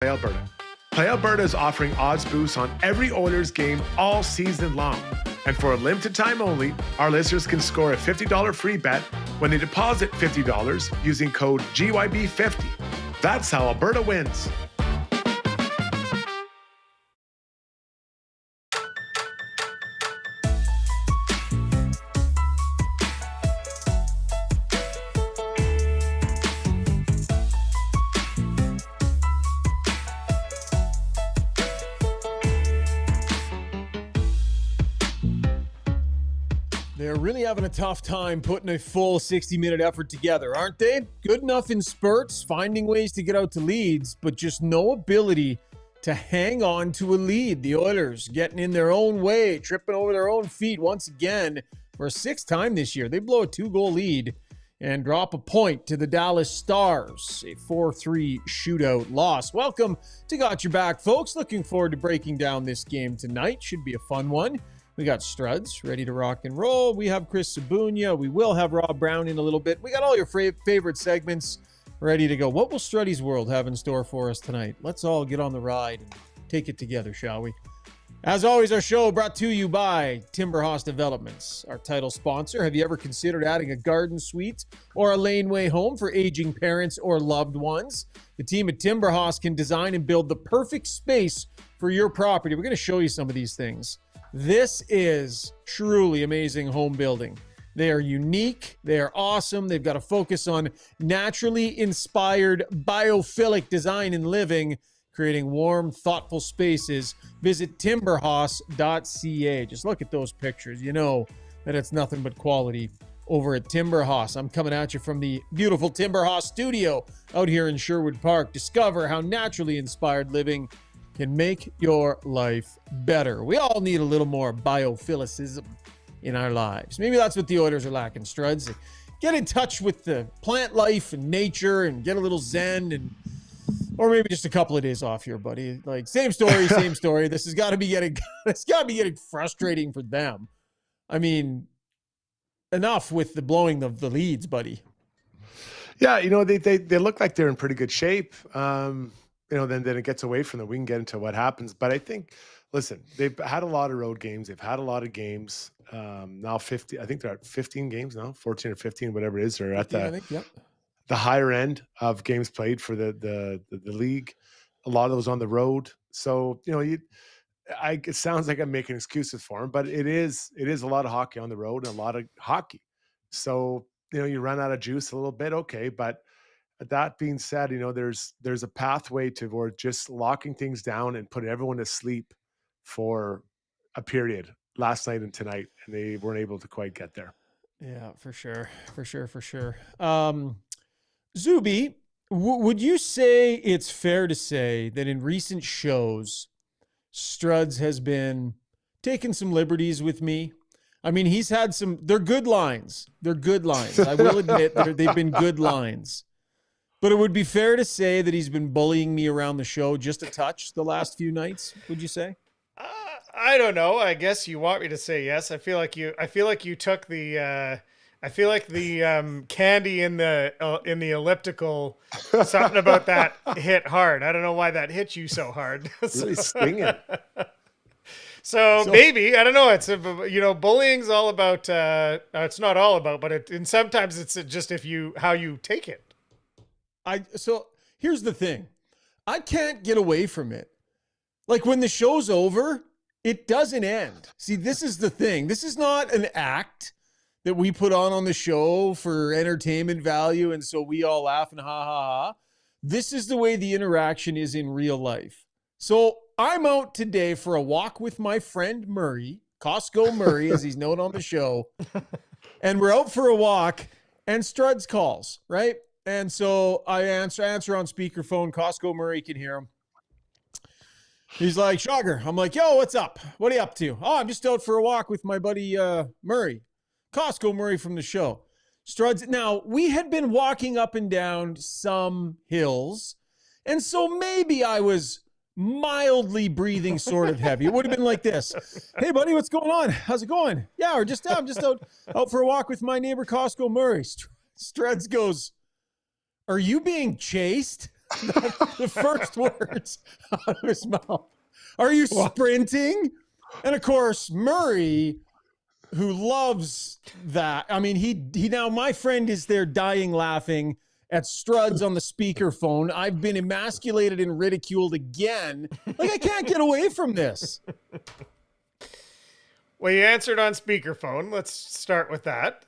Alberta. Play Alberta is offering odds boosts on every Oilers game all season long. And for a limited time only, our listeners can score a $50 free bet when they deposit $50 using code GYB50. That's how Alberta wins. They're really having a tough time putting a full 60-minute effort together, aren't they? Good enough in spurts, finding ways to get out to leads, but just no ability to hang on to a lead. The Oilers getting in their own way, tripping over their own feet once again for a sixth time this year. They blow a 2-goal lead and drop a point to the Dallas Stars, a 4-3 shootout loss. Welcome to Got Your Back, folks. Looking forward to breaking down this game tonight. Should be a fun one. We got Struds ready to rock and roll. We have Chris Sabunia. We will have Rob Brown in a little bit. We got all your favorite segments ready to go. What will Struddy's World have in store for us tonight? Let's all get on the ride and take it together, shall we? As always, our show brought to you by Timberhouse Developments, our title sponsor. Have you ever considered adding a garden suite or a laneway home for aging parents or loved ones? The team at Timberhouse can design and build the perfect space for your property. We're going to show you some of these things. This is truly amazing home building. They are unique. They are awesome. They've got a focus on naturally inspired biophilic design and living, creating warm, thoughtful spaces. Visit timberhouse.ca. Just look at those pictures. You know that it's nothing but quality over at Timberhouse. I'm coming at you from the beautiful Timberhouse studio out here in Sherwood Park. Discover how naturally inspired living can make your life better. We all need a little more biophilicism in our lives. Maybe that's what the Oilers are lacking, Struds. Get in touch with the plant life and nature and get a little zen, and or maybe just a couple of days off here, buddy. Like, same story, same story. This has got to be getting frustrating for them. I mean, enough with the blowing of the leads, buddy. Yeah, you know, they look like they're in pretty good shape. You know, then it gets away from them. We can get into what happens. But I think, listen, they've had a lot of road games. They've had a lot of games. Now 50, I think they're at 15 games now, 14 or 15, whatever it is. They're at the higher end of games played for the league. A lot of those on the road. So, you know, it sounds like I'm making excuses for them, but it is a lot of hockey on the road and a lot of hockey. So, you know, you run out of juice a little bit. Okay. But that being said, you know, there's a pathway toward just locking things down and putting everyone to sleep for a period last night and tonight, and they weren't able to quite get there. Yeah, for sure. Zuby, would you say it's fair to say that in recent shows, Struds has been taking some liberties with me? I mean, he's had they're good lines. I will admit they've been good lines. But it would be fair to say that he's been bullying me around the show just a touch the last few nights, would you say? I don't know. I guess you want me to say yes. I feel like you took the candy in the elliptical, something about that hit hard. I don't know why that hit you so hard. Really stinging. So maybe, I don't know. It's, bullying's all about, it's not all about, but and sometimes it's just how you take it. So here's the thing. I can't get away from it. Like, when the show's over, it doesn't end. See, this is the thing. This is not an act that we put on the show for entertainment value, and so we all laugh and ha ha ha. This is the way the interaction is in real life. So I'm out today for a walk with my friend Murray, Costco Murray, as he's known on the show. And we're out for a walk, and Struds calls, right? And so I answer on speakerphone. Costco Murray can hear him. He's like, Shogger. I'm like, yo, what's up? What are you up to? Oh, I'm just out for a walk with my buddy Murray. Costco Murray from the show. Struds. Now, we had been walking up and down some hills, and so maybe I was mildly breathing sort of heavy. It would have been like this. Hey, buddy, what's going on? How's it going? Yeah, I'm just out for a walk with my neighbor Costco Murray. Struds goes, are you being chased? The first words out of his mouth. Are you sprinting? And of course, Murray, who loves that. I mean, he now, my friend is there dying laughing at Struds on the speakerphone. I've been emasculated and ridiculed again. Like, I can't get away from this. Well, you answered on speakerphone. Let's start with that.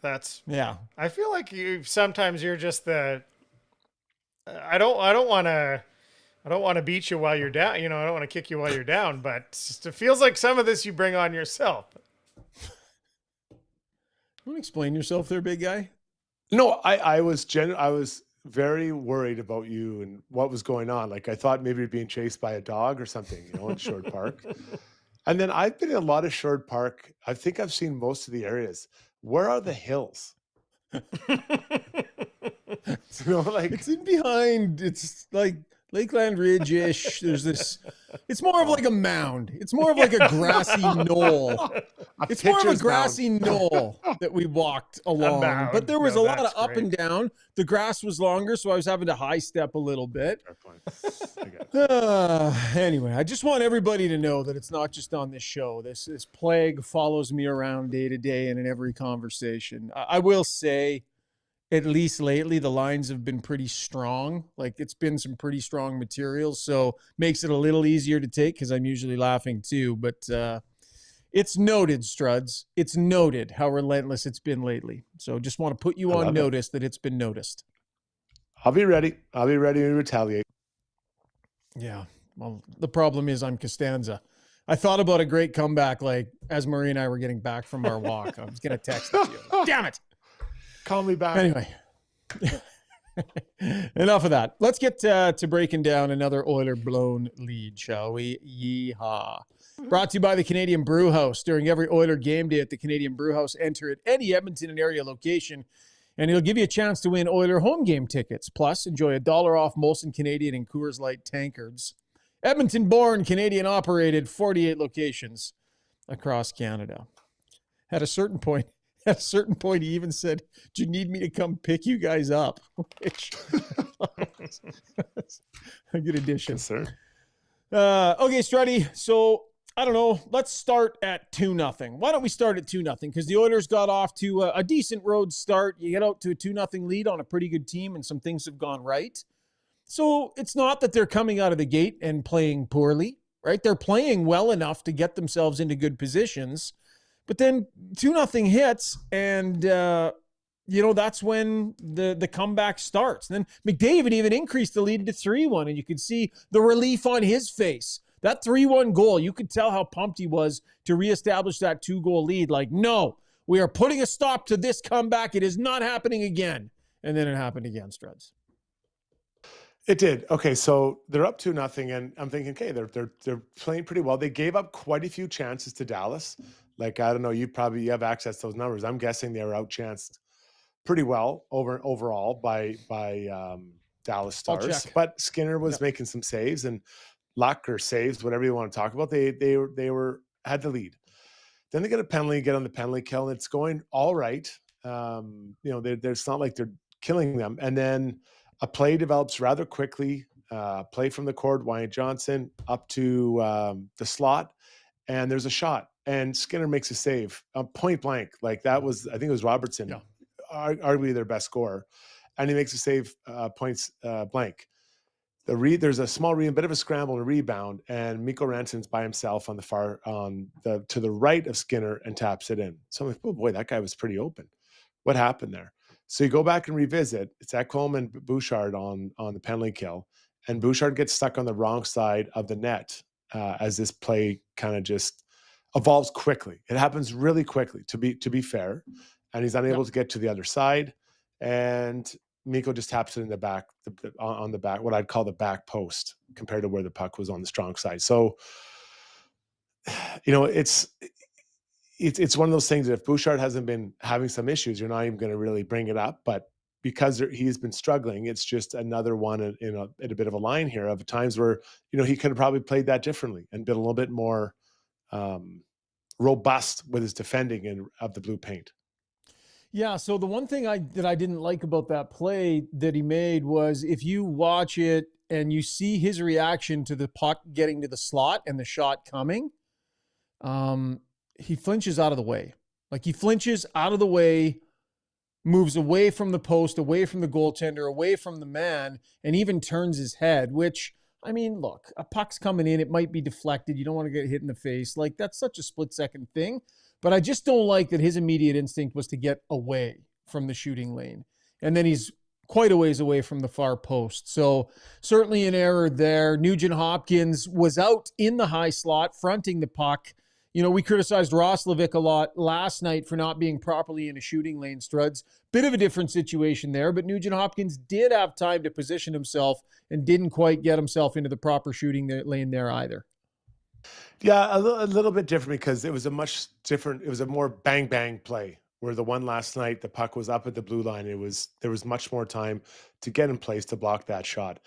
Yeah. I feel like sometimes you're just the, I don't want to beat you while you're down. You know, I don't want to kick you while you're down, but it feels like some of this you bring on yourself. You want to explain yourself there, big guy? No, I was very worried about you and what was going on. Like, I thought maybe you're being chased by a dog or something, you know, in Short Park. And then I've been in a lot of Short Park. I think I've seen most of the areas. Where are the hills? You know, like, It's in behind. It's like Lakeland Ridge-ish. There's this. It's more of like a mound. It's more of like a grassy knoll. It's more of a grassy knoll that we walked along. mound. But there was No, a lot of that's up great. and down. The grass was longer, so I was having to high step a little bit. fair point. I get it. Anyway, I just want everybody to know that it's not just on this show. This plague follows me around day to day and in every conversation. I will say, at least lately, the lines have been pretty strong. Like, it's been some pretty strong materials, so makes it a little easier to take because I'm usually laughing too. But it's noted, Struds. It's noted how relentless it's been lately. So just want to put you I on love it. notice that it's been noticed. I'll be ready. I'll be ready to retaliate. Yeah. Well, the problem is I'm Costanza. I thought about a great comeback, like as Marie and I were getting back from our walk. I was going to text it to you. Damn it. Call me back. Anyway, enough of that. Let's get to breaking down another Oiler blown lead, shall we? Yeehaw. Brought to you by the Canadian Brew House. During every Oiler game day at the Canadian Brew House, enter at any Edmonton and area location, and it'll give you a chance to win Oiler home game tickets. Plus, enjoy $1 off Molson Canadian and Coors Light tankards. Edmonton-born, Canadian-operated, 48 locations across Canada. At a certain point, he even said, "Do you need me to come pick you guys up?" Which a good addition. Yes, sir. Okay, Struddy. So I don't know. Let's start at 2-0. Why don't we start at 2-0? Because the Oilers got off to a decent road start. You get out to a 2-0 lead on a pretty good team, and some things have gone right. So it's not that they're coming out of the gate and playing poorly, right? They're playing well enough to get themselves into good positions. But then 2-0 hits, and that's when the comeback starts. And then McDavid even increased the lead to 3-1, and you could see the relief on his face. That 3-1 goal, you could tell how pumped he was to reestablish that 2-goal lead. Like, no, we are putting a stop to this comeback. It is not happening again. And then it happened again, Struds. It did. Okay, so they're up 2-0, and I'm thinking, okay, they're playing pretty well. They gave up quite a few chances to Dallas. Like, I don't know, you have access to those numbers. I'm guessing they were outchanced pretty well overall by Dallas Stars. But Skinner was making some saves, and luck or saves, whatever you want to talk about. They had the lead. Then they get a penalty, get on the penalty kill, and it's going all right. It's not like they're killing them. And then a play develops rather quickly. Play from the court, Wyatt Johnson up to the slot, and there's a shot. And Skinner makes a save, point blank. Like, that was, I think it was Robertson, arguably their best scorer, and he makes a save, points blank. There's a small bit of a scramble and a rebound, and Mikko Rantanen's by himself on to the right of Skinner and taps it in. So I'm like, oh boy, that guy was pretty open. What happened there? So you go back and revisit. It's Ekholm and Bouchard on the penalty kill, and Bouchard gets stuck on the wrong side of the net as this play kind of just evolves quickly. It happens really quickly, to be fair, and he's unable to get to the other side, and Mikko just taps it in the back, on the back, what I'd call the back post, compared to where the puck was on the strong side. So, it's one of those things that if Bouchard hasn't been having some issues, you're not even going to really bring it up. But because he's been struggling, it's just another one in a bit of a line here of times where, he could have probably played that differently and been a little bit more robust with his defending of the blue paint. Yeah, so the one thing that I didn't like about that play that he made was, if you watch it and you see his reaction to the puck getting to the slot and the shot coming, he flinches out of the way. Like he flinches out of the way, moves away from the post, away from the goaltender, away from the man, and even turns his head, which, I mean, look, a puck's coming in. It might be deflected. You don't want to get hit in the face. Like, that's such a split-second thing. But I just don't like that his immediate instinct was to get away from the shooting lane. And then he's quite a ways away from the far post. So certainly an error there. Nugent-Hopkins was out in the high slot, fronting the puck. You know, we criticized Roslovic a lot last night for not being properly in a shooting lane, Struds. Bit of a different situation there, but Nugent-Hopkins did have time to position himself and didn't quite get himself into the proper shooting lane there either. Yeah, a little bit different because it was a much different, it was a more bang-bang play, where the one last night, the puck was up at the blue line. There was much more time to get in place to block that shot.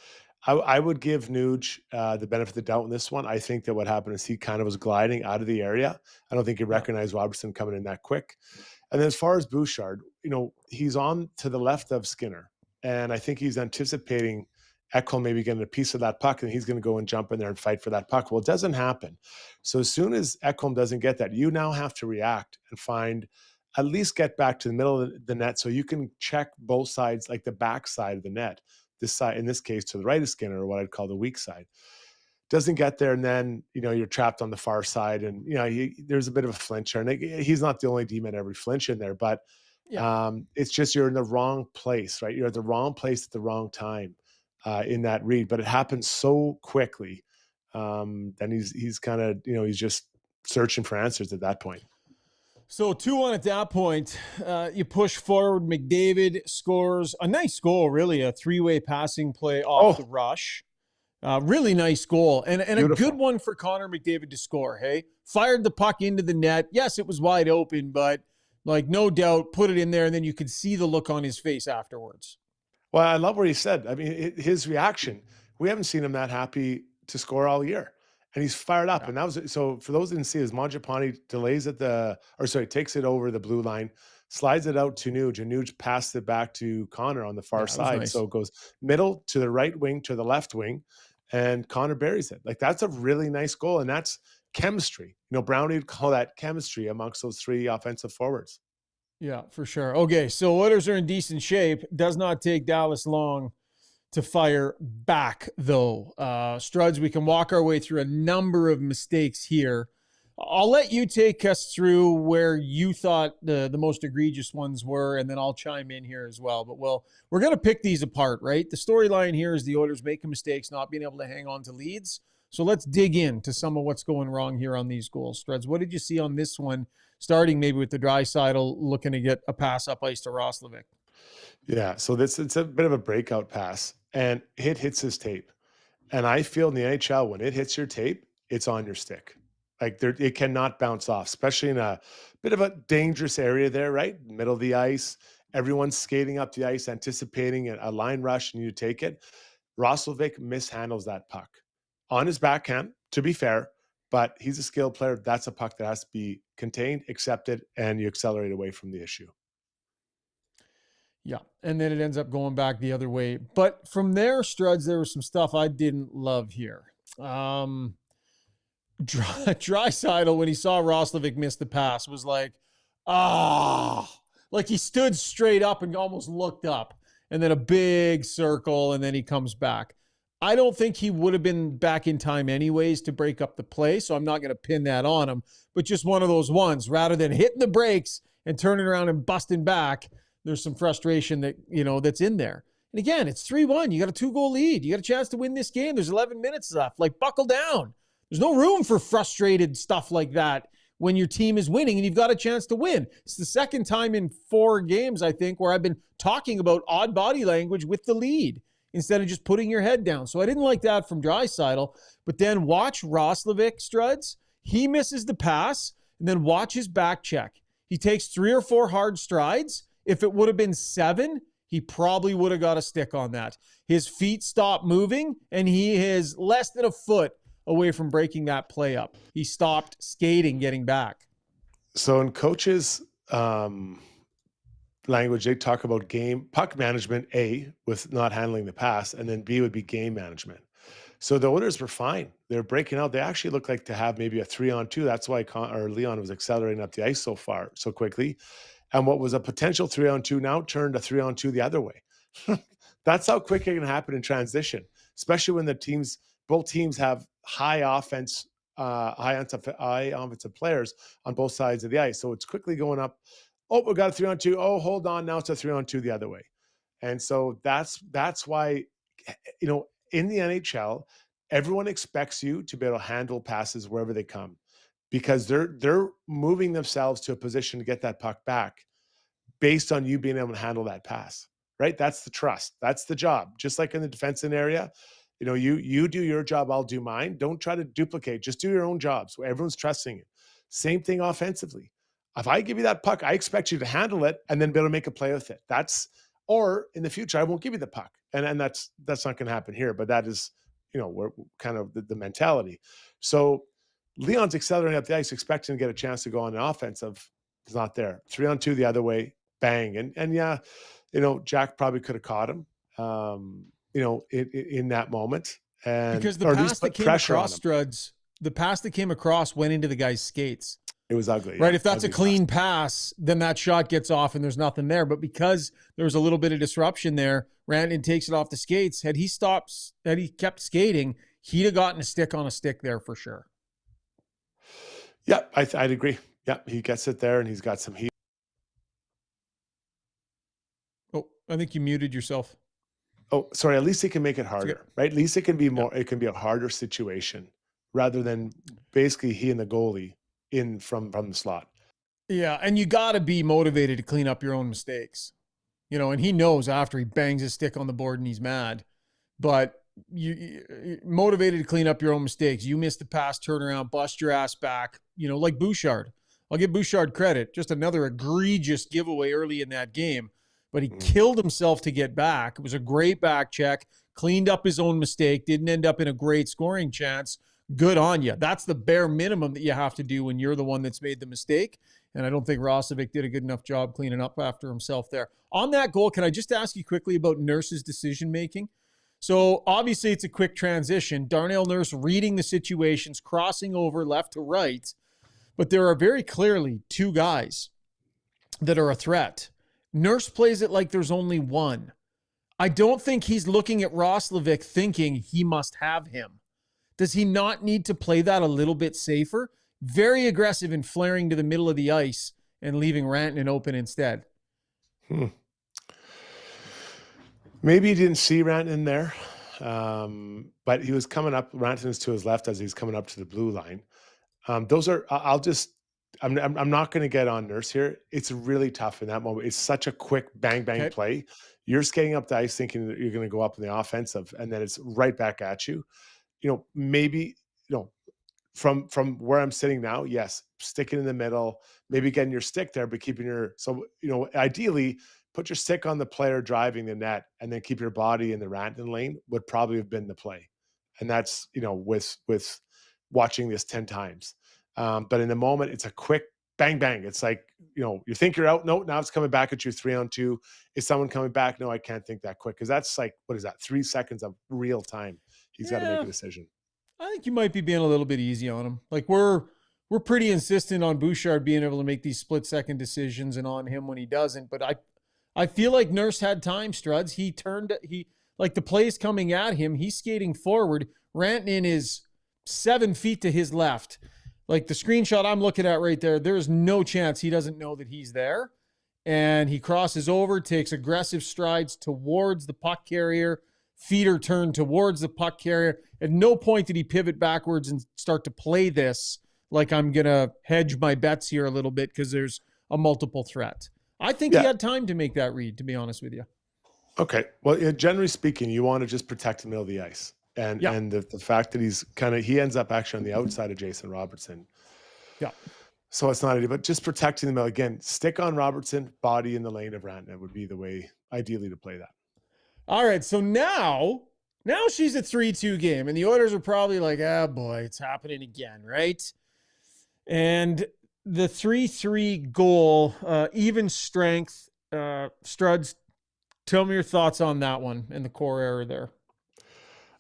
I would give Nuge the benefit of the doubt in this one. I think that what happened is he kind of was gliding out of the area. I don't think he recognized Robertson coming in that quick. And then as far as Bouchard, you know, he's on to the left of Skinner. And I think he's anticipating Ekholm maybe getting a piece of that puck, and he's going to go and jump in there and fight for that puck. Well, it doesn't happen. So as soon as Ekholm doesn't get that, you now have to react and find, at least get back to the middle of the net so you can check both sides, like the back side of the net. This side, in this case, to the right of Skinner, or what I'd call the weak side. Doesn't get there, and then, you know, you're trapped on the far side, and, you know, there's a bit of a flinch there. And he's not the only D-man every flinch in there, but it's just you're in the wrong place, right? You're at the wrong place at the wrong time in that read, but it happens so quickly. Then he's kind of, you know, he's just searching for answers at that point. So 2-1 at that point. You push forward. McDavid scores a nice goal, really, a three-way passing play off the rush. Really nice goal. And a good one for Connor McDavid to score, hey? Fired the puck into the net. Yes, it was wide open, but, like, no doubt, put it in there, and then you could see the look on his face afterwards. Well, I love what he said. I mean, his reaction, we haven't seen him that happy to score all year. And he's fired up. Yeah. And that was, so for those who didn't see, is Mangiapane delays takes it over the blue line, slides it out to Nuge, and Nuge passed it back to Connor on the far side. Nice. So it goes middle to the right wing to the left wing, and Connor buries it. Like, that's a really nice goal, and that's chemistry. You know, Brownie would call that chemistry amongst those three offensive forwards. Yeah, for sure. Okay, so Oilers are in decent shape. Does not take Dallas long to fire back, though. Struds, we can walk our way through a number of mistakes here. I'll let you take us through where you thought the most egregious ones were, and then I'll chime in here as well. But we're going to pick these apart, right? The storyline here is the Oilers making mistakes, not being able to hang on to leads. So let's dig into some of what's going wrong here on these goals. Struds, what did you see on this one, starting maybe with the Draisaitl looking to get a pass up ice to Roslovic? Yeah, so it's a bit of a breakout pass, and it hits his tape. And I feel in the NHL, when it hits your tape, it's on your stick. Like, it cannot bounce off, especially in a bit of a dangerous area there, right? Middle of the ice. Everyone's skating up the ice, anticipating a line rush, and you take it. Roslovic mishandles that puck on his backhand, to be fair, but he's a skilled player. That's a puck that has to be contained, accepted, and you accelerate away from the issue. Yeah, and then it ends up going back the other way. But from there, Struds, there was some stuff I didn't love here. Draisaitl, when he saw Roslovic miss the pass, was like, like he stood straight up and almost looked up, and then a big circle, and then he comes back. I don't think he would have been back in time anyways to break up the play, so I'm not going to pin that on him. But just one of those ones, rather than hitting the brakes and turning around and busting back, there's some frustration that, you know, that's in there. And again, it's 3-1. You got a 2-goal lead. You got a chance to win this game. There's 11 minutes left. Like, buckle down. There's no room for frustrated stuff like that when your team is winning and you've got a chance to win. It's the second time in 4 games, I think, where I've been talking about odd body language with the lead instead of just putting your head down. So I didn't like that from Draisaitl. But then watch Roslovic, Struds. He misses the pass, and then watch his back check. He takes 3 or 4 hard strides. If it would have been 7, he probably would have got a stick on that. His feet stopped moving, and he is less than a foot away from breaking that play up. He stopped skating, getting back. So in coaches' language, they talk about puck management, A, with not handling the pass, and then B would be game management. So the Oilers were fine. They're breaking out. They actually look like to have maybe a 3-on-2. That's why Leon was accelerating up the ice so quickly. And what was a potential 3-on-2 now turned a 3-on-2 the other way. That's how quick it can happen in transition, especially when both teams have high offensive players on both sides of the ice. So it's quickly going up. Oh, we got a 3-on-2. Oh, hold on. Now it's a 3-on-2 the other way. And so that's why, in the NHL, everyone expects you to be able to handle passes wherever they come, because they're moving themselves to a position to get that puck back based on you being able to handle that pass, right? That's the trust. That's the job. Just like in the defensive area, you do your job, I'll do mine. Don't try to duplicate. Just do your own job. So everyone's trusting you. Same thing offensively. If I give you that puck, I expect you to handle it and then be able to make a play with it. Or in the future, I won't give you the puck. And that's not going to happen here, but that is, we're kind of the mentality. So Leon's accelerating up the ice, expecting to get a chance to go on the offensive. It's not there. 3-on-2 the other way, bang. And yeah, Jack probably could have caught him, in that moment. And because the pass that came across, Struds, the pass that came across went into the guy's skates. It was ugly. Right. If that's a clean pass, then that shot gets off and there's nothing there. But because there was a little bit of disruption there, Rantanen takes it off the skates. Had he kept skating, he'd have gotten a stick on a stick there for sure. Yeah, I'd agree. Yeah, he gets it there and he's got some heat. Oh, I think you muted yourself. Oh, sorry. At least he can make it harder, right? At least it can be more, it can be a harder situation rather than basically he and the goalie in from the slot. Yeah, and you got to be motivated to clean up your own mistakes. And he knows after he bangs his stick on the board and he's mad, but you're motivated to clean up your own mistakes. You missed the pass, turn around, bust your ass back, like Bouchard. I'll give Bouchard credit. Just another egregious giveaway early in that game, but he killed himself to get back. It was a great back check, cleaned up his own mistake, didn't end up in a great scoring chance. Good on you. That's the bare minimum that you have to do when you're the one that's made the mistake. And I don't think Rishaug did a good enough job cleaning up after himself there. On that goal, can I just ask you quickly about Nurse's decision-making? So obviously it's a quick transition. Darnell Nurse reading the situations, crossing over left to right. But there are very clearly two guys that are a threat. Nurse plays it like there's only one. I don't think he's looking at Rishaug thinking he must have him. Does he not need to play that a little bit safer? Very aggressive in flaring to the middle of the ice and leaving Rantanen open instead. Maybe he didn't see Rantanen there, but he was coming up. Rantanen's to his left as he's coming up to the blue line. I'm not going to get on Nurse here. It's really tough in that moment. It's such a quick bang play. You're skating up the ice thinking that you're going to go up in the offensive, and then it's right back at you. Maybe, from where I'm sitting now, yes, stick it in the middle, maybe getting your stick there, but keeping ideally put your stick on the player driving the net and then keep your body in the Rantanen lane would probably have been the play. And that's, with watching this 10 times. But in the moment, it's a quick bang. It's like, you think you're out. No, now it's coming back at you 3-on-2. Is someone coming back? No, I can't think that quick. Cause that's like, what is that? 3 seconds of real time. He's got to make a decision. I think you might be being a little bit easy on him. Like we're pretty insistent on Bouchard being able to make these split-second decisions and on him when he doesn't. But I feel like Nurse had time, Struds. The play's coming at him. He's skating forward. Rantanen is 7 feet to his left. Like the screenshot I'm looking at right there, there's no chance he doesn't know that he's there. And he crosses over, takes aggressive strides towards the puck carrier. Feet are turned towards the puck carrier. At no point did he pivot backwards and start to play this like I'm going to hedge my bets here a little bit because there's a multiple threat. I think he had time to make that read, to be honest with you. Okay. Well, generally speaking, you want to just protect the middle of the ice. And the fact that he ends up actually on the outside of Jason Robertson. Yeah. So it's not ideal, but just protecting the middle. Again, stick on Robertson, body in the lane of Rantanen would be the way ideally to play that. All right, so now she's a 3-2 game, and the Oilers are probably like, boy, it's happening again, right? And the 3-3 goal, even strength, Struds, tell me your thoughts on that one and the core error there.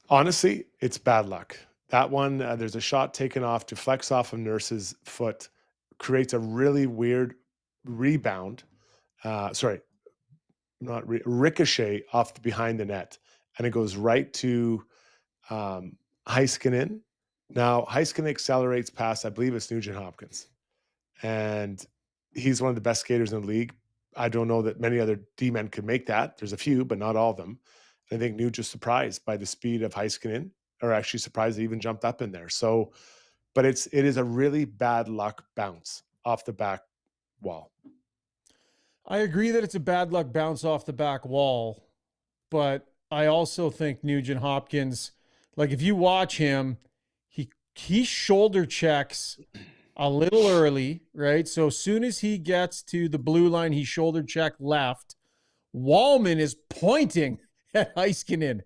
Honestly, it's bad luck. That one, there's a shot taken off, deflects off of Nurse's foot, creates a really weird rebound. Sorry, not ricochet off behind the net, and it goes right to Heiskanen. Now, Heiskanen accelerates past, I believe it's Nugent Hopkins, and he's one of the best skaters in the league. I don't know that many other D-men could make that. There's a few, but not all of them. I think Nuge was surprised by the speed of Heiskanen, or actually surprised he even jumped up in there. So, but it is a really bad luck bounce off the back wall. I agree that it's a bad luck bounce off the back wall, but I also think Nugent Hopkins, like if you watch him, he shoulder checks a little early, right? So as soon as he gets to the blue line, he shoulder check left. Wallman is pointing at Heiskanen.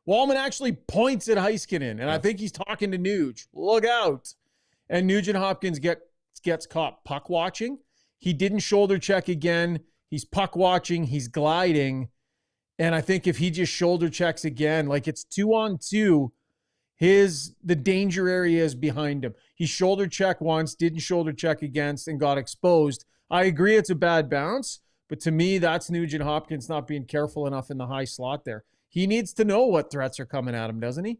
Wallman actually points at Heiskanen, and I think he's talking to Nuge. Look out. And Nugent Hopkins gets caught puck watching. He didn't shoulder check again. He's puck watching. He's gliding. And I think if he just shoulder checks again, like it's 2-on-2, the danger area is behind him. He shoulder checked once, didn't shoulder check against, and got exposed. I agree it's a bad bounce, but to me, that's Nugent Hopkins not being careful enough in the high slot there. He needs to know what threats are coming at him, doesn't he?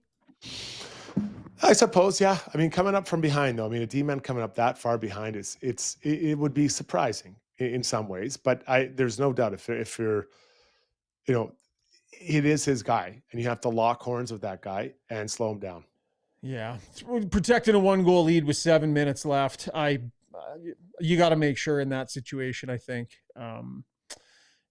I suppose, yeah. I mean, coming up from behind, though, I mean, a D-man coming up that far behind it would be surprising in some ways. But there's no doubt if you're, it is his guy, and you have to lock horns with that guy and slow him down. Yeah, protecting a 1-goal lead with 7 minutes left. You got to make sure in that situation, I think.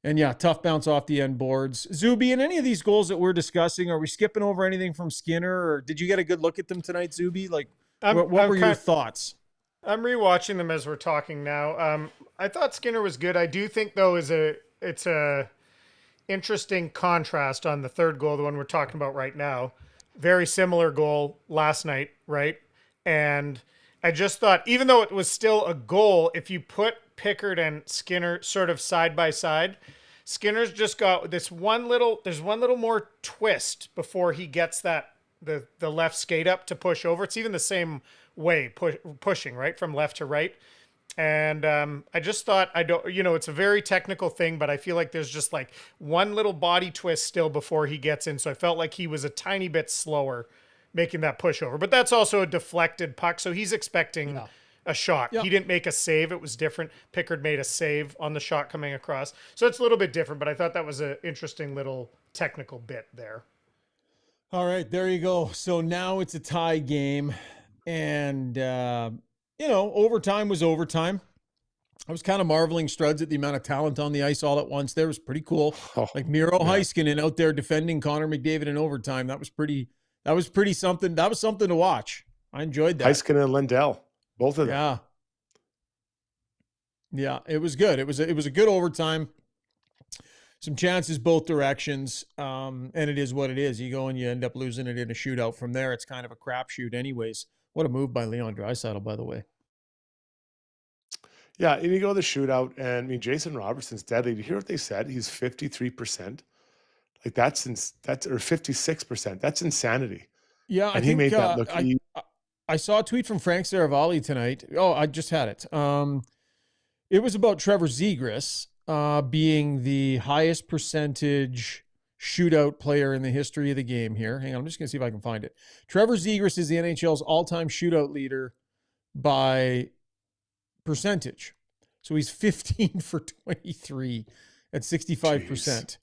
And yeah, tough bounce off the end boards. Zuby, in any of these goals that we're discussing, are we skipping over anything from Skinner, or did you get a good look at them tonight, Zuby? Like, what were your thoughts? I'm rewatching them as we're talking now. I thought Skinner was good. I do think though it's a interesting contrast on the third goal, the one we're talking about right now. Very similar goal last night, right? And I just thought, even though it was still a goal, if you put Pickard and Skinner sort of side by side, Skinner's just got there's one little more twist before he gets that the left skate up to push over. It's even the same way, pushing right from left to right. And I just thought, it's a very technical thing, but I feel like there's just like one little body twist still before he gets in. So I felt like he was a tiny bit slower making that push over. But that's also a deflected puck, so he's expecting a shot. He didn't make a save. It was different. Pickard made a save on the shot coming across. So it's a little bit different, but I thought that was an interesting little technical bit there. All right, there you go. So now it's a tie game. And, overtime was overtime. I was kind of marveling, Struds, at the amount of talent on the ice all at once. There was pretty cool. Like Miro Heiskanen out there defending Connor McDavid in overtime. That was pretty something. That was something to watch. I enjoyed that. Heiskanen and Lindell, both of them. Yeah, it was good. It was a good overtime. Some chances both directions, and it is what it is. You go and you end up losing it in a shootout. From there, it's kind of a crapshoot anyways. What a move by Leon Draisaitl, by the way. Yeah, and you go to the shootout, and I mean, Jason Robertson's deadly. Did you hear what they said? He's 53%. Like that's or 56%. That's insanity. Yeah, and he made that look. I saw a tweet from Frank Saravalli tonight. Oh, I just had it. It was about Trevor Zegras being the highest percentage shootout player in the history of the game here. Hang on, I'm just going to see if I can find it. Trevor Zegras is the NHL's all-time shootout leader by percentage. So he's 15 for 23 at 65%.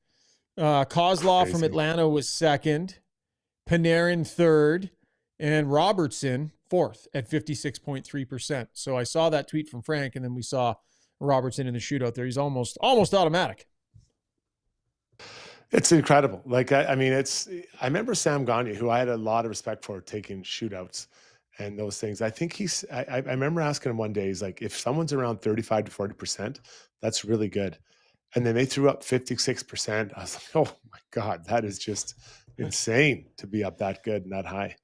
Kozlov from Atlanta was second, Panarin third, and Robertson fourth at 56.3%. So I saw that tweet from Frank, and then we saw Robertson in the shootout there. He's almost automatic. It's incredible. Like, I remember Sam Gagne, who I had a lot of respect for, taking shootouts and those things. I think I remember asking him one day, he's like, if someone's around 35 to 40%, that's really good. And then they threw up 56%. I was like, oh my God, that is just insane to be up that good and that high.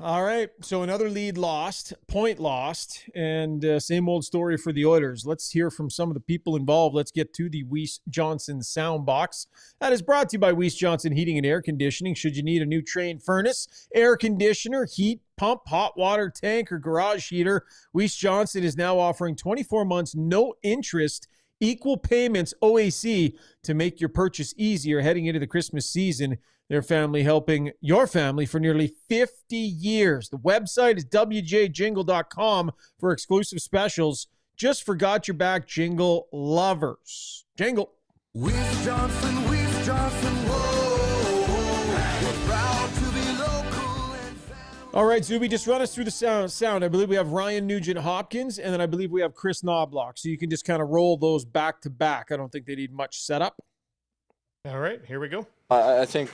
All right. So another lead lost, point lost, and same old story for the Oilers. Let's hear from some of the people involved. Let's get to the Weiss Johnson sound box. That is brought to you by Weiss Johnson Heating and Air Conditioning. Should you need a new train furnace, air conditioner, heat pump, hot water tank, or garage heater, Weiss Johnson is now offering 24 months, no interest, equal payments, OAC, to make your purchase easier heading into the Christmas season. Their family helping your family for nearly 50 years. The website is wjjingle.com for exclusive specials. Just forgot your back, Jingle lovers. Jingle. Weiss Johnson, whoa. We're proud to be local and family. All right, Zuby, just run us through the sound. I believe we have Ryan Nugent-Hopkins, and then I believe we have Chris Knobloch. So you can just kind of roll those back to back. I don't think they need much setup. All right, here we go. I think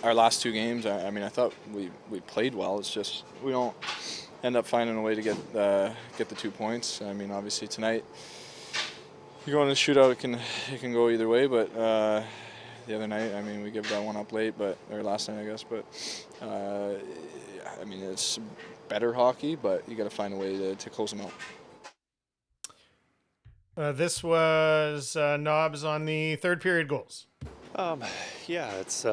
our last two games, I mean, I thought we played well. It's just we don't end up finding a way to get the 2 points. I mean, obviously tonight you go in a shootout, it can go either way. But the other night, I mean, we gave that one up late, or last night, I guess. But I mean, it's better hockey, but you got to find a way to close them out. This was Knobs on the third period goals. Yeah, it's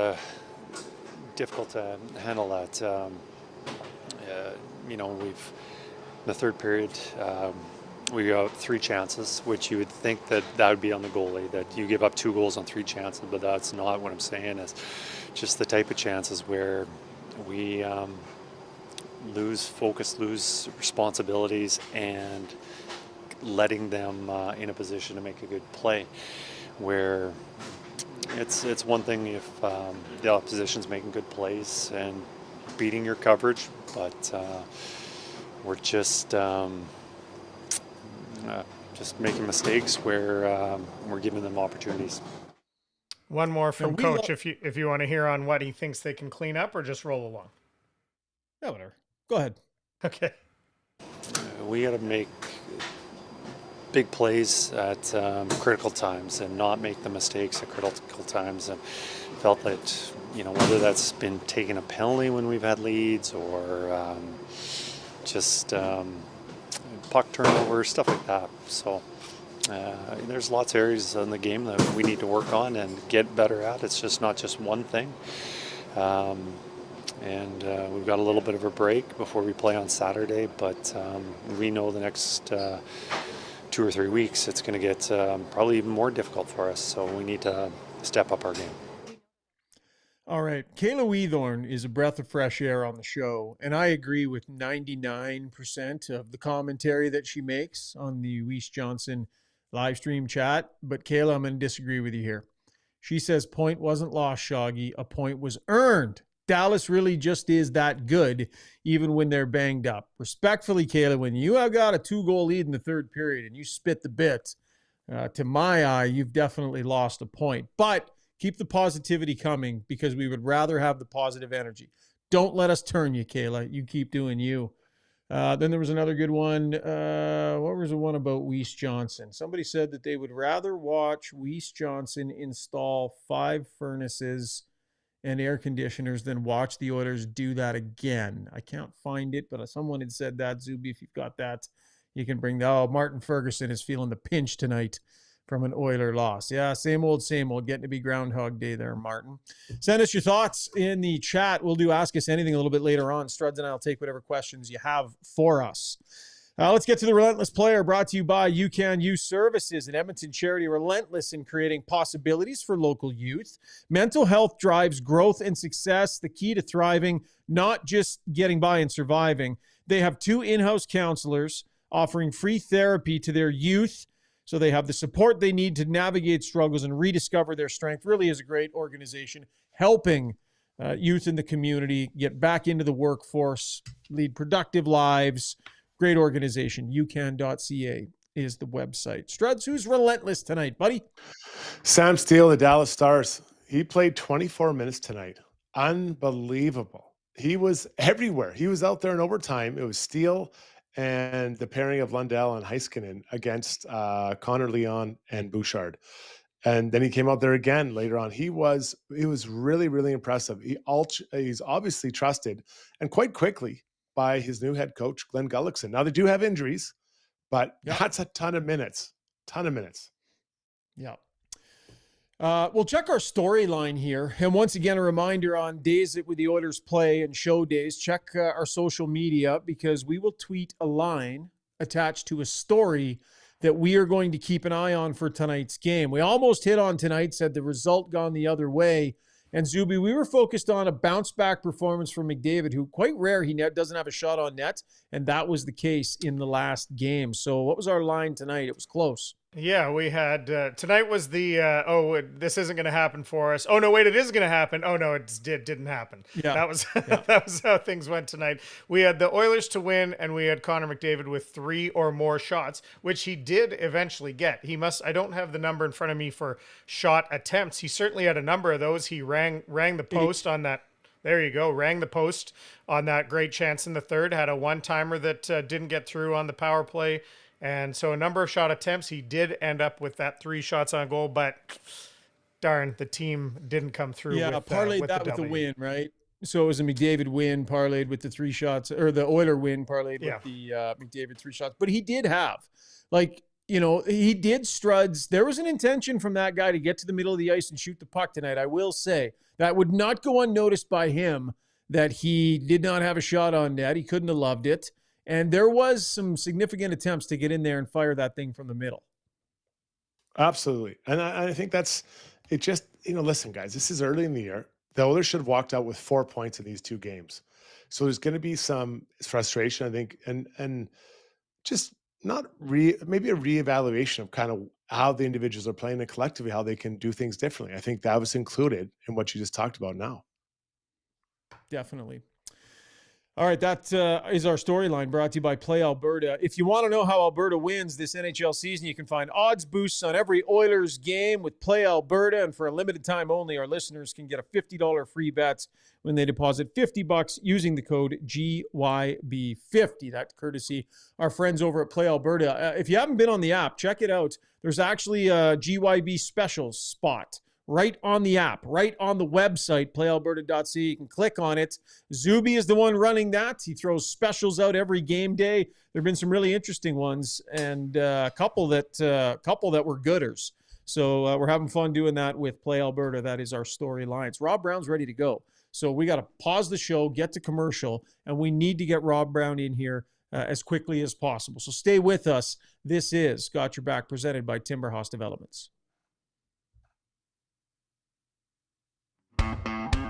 difficult to handle that. You know, in the third period, we got 3 chances, which you would think that would be on the goalie, that you give up 2 goals on 3 chances, but that's not what I'm saying. It's just the type of chances where we lose focus, lose responsibilities, and letting them in a position to make a good play, where it's one thing if the opposition's making good plays and beating your coverage, but we're just making mistakes where we're giving them opportunities. One more from Coach, if you want to hear on what he thinks they can clean up, or just roll along. Yeah, whatever. Go ahead. Okay. We got to make big plays at critical times and not make the mistakes at critical times. And felt that, you know, whether that's been taking a penalty when we've had leads or just puck turnover, stuff like that. So there's lots of areas in the game that we need to work on and get better at. It's just not just one thing. And we've got a little bit of a break before we play on Saturday, but we know the next 2 or 3 weeks it's going to get probably even more difficult for us, so we need to step up our game. All right. Kayla Weathorn is a breath of fresh air on the show, and I agree with 99% of the commentary that she makes on the Weiss Johnson live stream chat. But Kayla, I'm going to disagree with you here. She says point wasn't lost, Shoggy. A point was earned. Dallas really just is that good, even when they're banged up. Respectfully, Kayla, when you have got a 2-goal lead in the third period and you spit the bit, to my eye, you've definitely lost a point. But keep the positivity coming, because we would rather have the positive energy. Don't let us turn you, Kayla. You keep doing you. Then there was another good one. What was the one about Weiss Johnson? Somebody said that they would rather watch Weiss Johnson install 5 furnaces and air conditioners than watch the Oilers do that again. I can't find it, but someone had said that. Zuby, if you've got that, you can bring that. Oh, Martin Ferguson is feeling the pinch tonight from an Oiler loss. Yeah, same old, getting to be Groundhog Day there, Martin. Send us your thoughts in the chat. We'll do Ask Us Anything a little bit later on. Struds and I will take whatever questions you have for us. Let's get to the Relentless Player, brought to you by You Can Use Services, an Edmonton charity relentless in creating possibilities for local youth. Mental health drives growth and success, the key to thriving, not just getting by and surviving. They have 2 in-house counselors offering free therapy to their youth, so they have the support they need to navigate struggles and rediscover their strength. Really is a great organization helping youth in the community get back into the workforce, lead productive lives. Great organization. UCAN.ca is the website. Struds, who's relentless tonight, buddy? Sam Steele, the Dallas Stars. He played 24 minutes tonight. Unbelievable. He was everywhere. He was out there in overtime. It was Steele and the pairing of Lundell and Heiskanen against Connor Leon and Bouchard. And then he came out there again later on. He was really, really impressive. He's obviously trusted, and quite quickly, by his new head coach, Glenn Gullickson. Now they do have injuries, but that's a ton of minutes. Yeah. We'll check our storyline here. And once again, a reminder on days that the Oilers play and show days, check our social media, because we will tweet a line attached to a story that we are going to keep an eye on for tonight's game. We almost hit on tonight, said the result gone the other way. And Zuby, we were focused on a bounce back performance from McDavid, who quite rare, he doesn't have a shot on net. And that was the case in the last game. So what was our line tonight? It was close. Yeah, we had tonight was the this isn't going to happen for us. Oh no, wait, it is going to happen. Oh no, it didn't happen. Yeah, that was that was how things went tonight. We had the Oilers to win, and we had Connor McDavid with 3 or more shots, which he did eventually get. I don't have the number in front of me for shot attempts. He certainly had a number of those. He rang the post on that. There you go. Rang the post on that great chance in the third. Had a one-timer that didn't get through on the power play. And so a number of shot attempts. He did end up with that 3 shots on goal, but darn, the team didn't come through. Yeah, parlayed with that with the win, right? So it was a McDavid win parlayed with the 3 shots, or the Oiler win parlayed with the McDavid 3 shots. But he did have, he did Struds. There was an intention from that guy to get to the middle of the ice and shoot the puck tonight. I will say that would not go unnoticed by him, that he did not have a shot on net. He couldn't have loved it. And there was some significant attempts to get in there and fire that thing from the middle. Absolutely. And I think that's it. Just, listen, guys, this is early in the year. The Oilers should have walked out with 4 points in these 2 games. So there's going to be some frustration, I think, and just maybe a reevaluation of kind of how the individuals are playing and collectively how they can do things differently. I think that was included in what you just talked about now. Definitely. All right, that is our storyline, brought to you by Play Alberta. If you want to know how Alberta wins this NHL season, you can find odds boosts on every Oilers game with Play Alberta. And for a limited time only, our listeners can get a $50 free bet when they deposit $50 using the code GYB50. That's courtesy our friends over at Play Alberta. If you haven't been on the app, check it out. There's actually a GYB specials spot right on the app, right on the website, playalberta.ca. You can click on it. Zuby is the one running that. He throws specials out every game day. There have been some really interesting ones, and a couple that were gooders. So we're having fun doing that with Play Alberta. That is our storylines. Rob Brown's ready to go. So we got to pause the show, get to commercial, and we need to get Rob Brown in here as quickly as possible. So stay with us. This is Got Your Back, presented by Timberhouse Developments.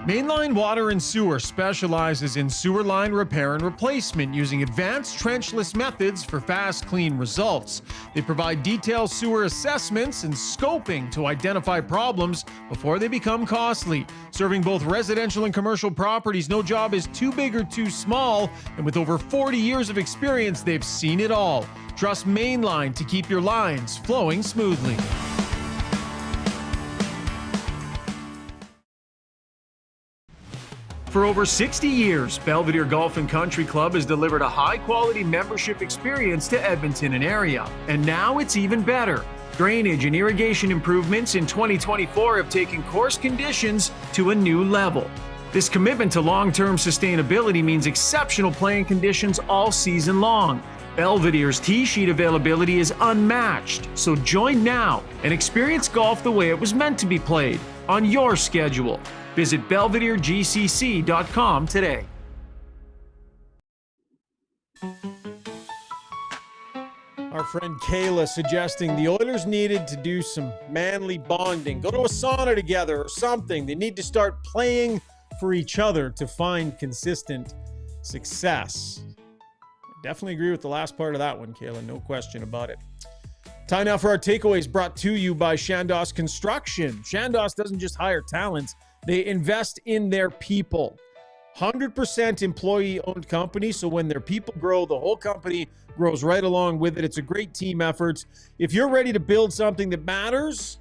Mainline Water and Sewer specializes in sewer line repair and replacement using advanced trenchless methods for fast, clean results. They provide detailed sewer assessments and scoping to identify problems before they become costly. Serving both residential and commercial properties, no job is too big or too small, and with over 40 years of experience, they've seen it all. Trust Mainline to keep your lines flowing smoothly. For over 60 years, Belvedere Golf and Country Club has delivered a high-quality membership experience to Edmonton and area. And now it's even better. Drainage and irrigation improvements in 2024 have taken course conditions to a new level. This commitment to long-term sustainability means exceptional playing conditions all season long. Belvedere's tee sheet availability is unmatched, so join now and experience golf the way it was meant to be played, on your schedule. Visit BelvedereGCC.com today. Our friend Kayla suggesting the Oilers needed to do some manly bonding, go to a sauna together or something. They need to start playing for each other to find consistent success. I definitely agree with the last part of that one, Kayla, no question about it. Time now for our takeaways, brought to you by Chandos Construction. Chandos doesn't just hire talent, they invest in their people. 100% employee-owned company, so when their people grow, the whole company grows right along with it. It's a great team effort. If you're ready to build something that matters,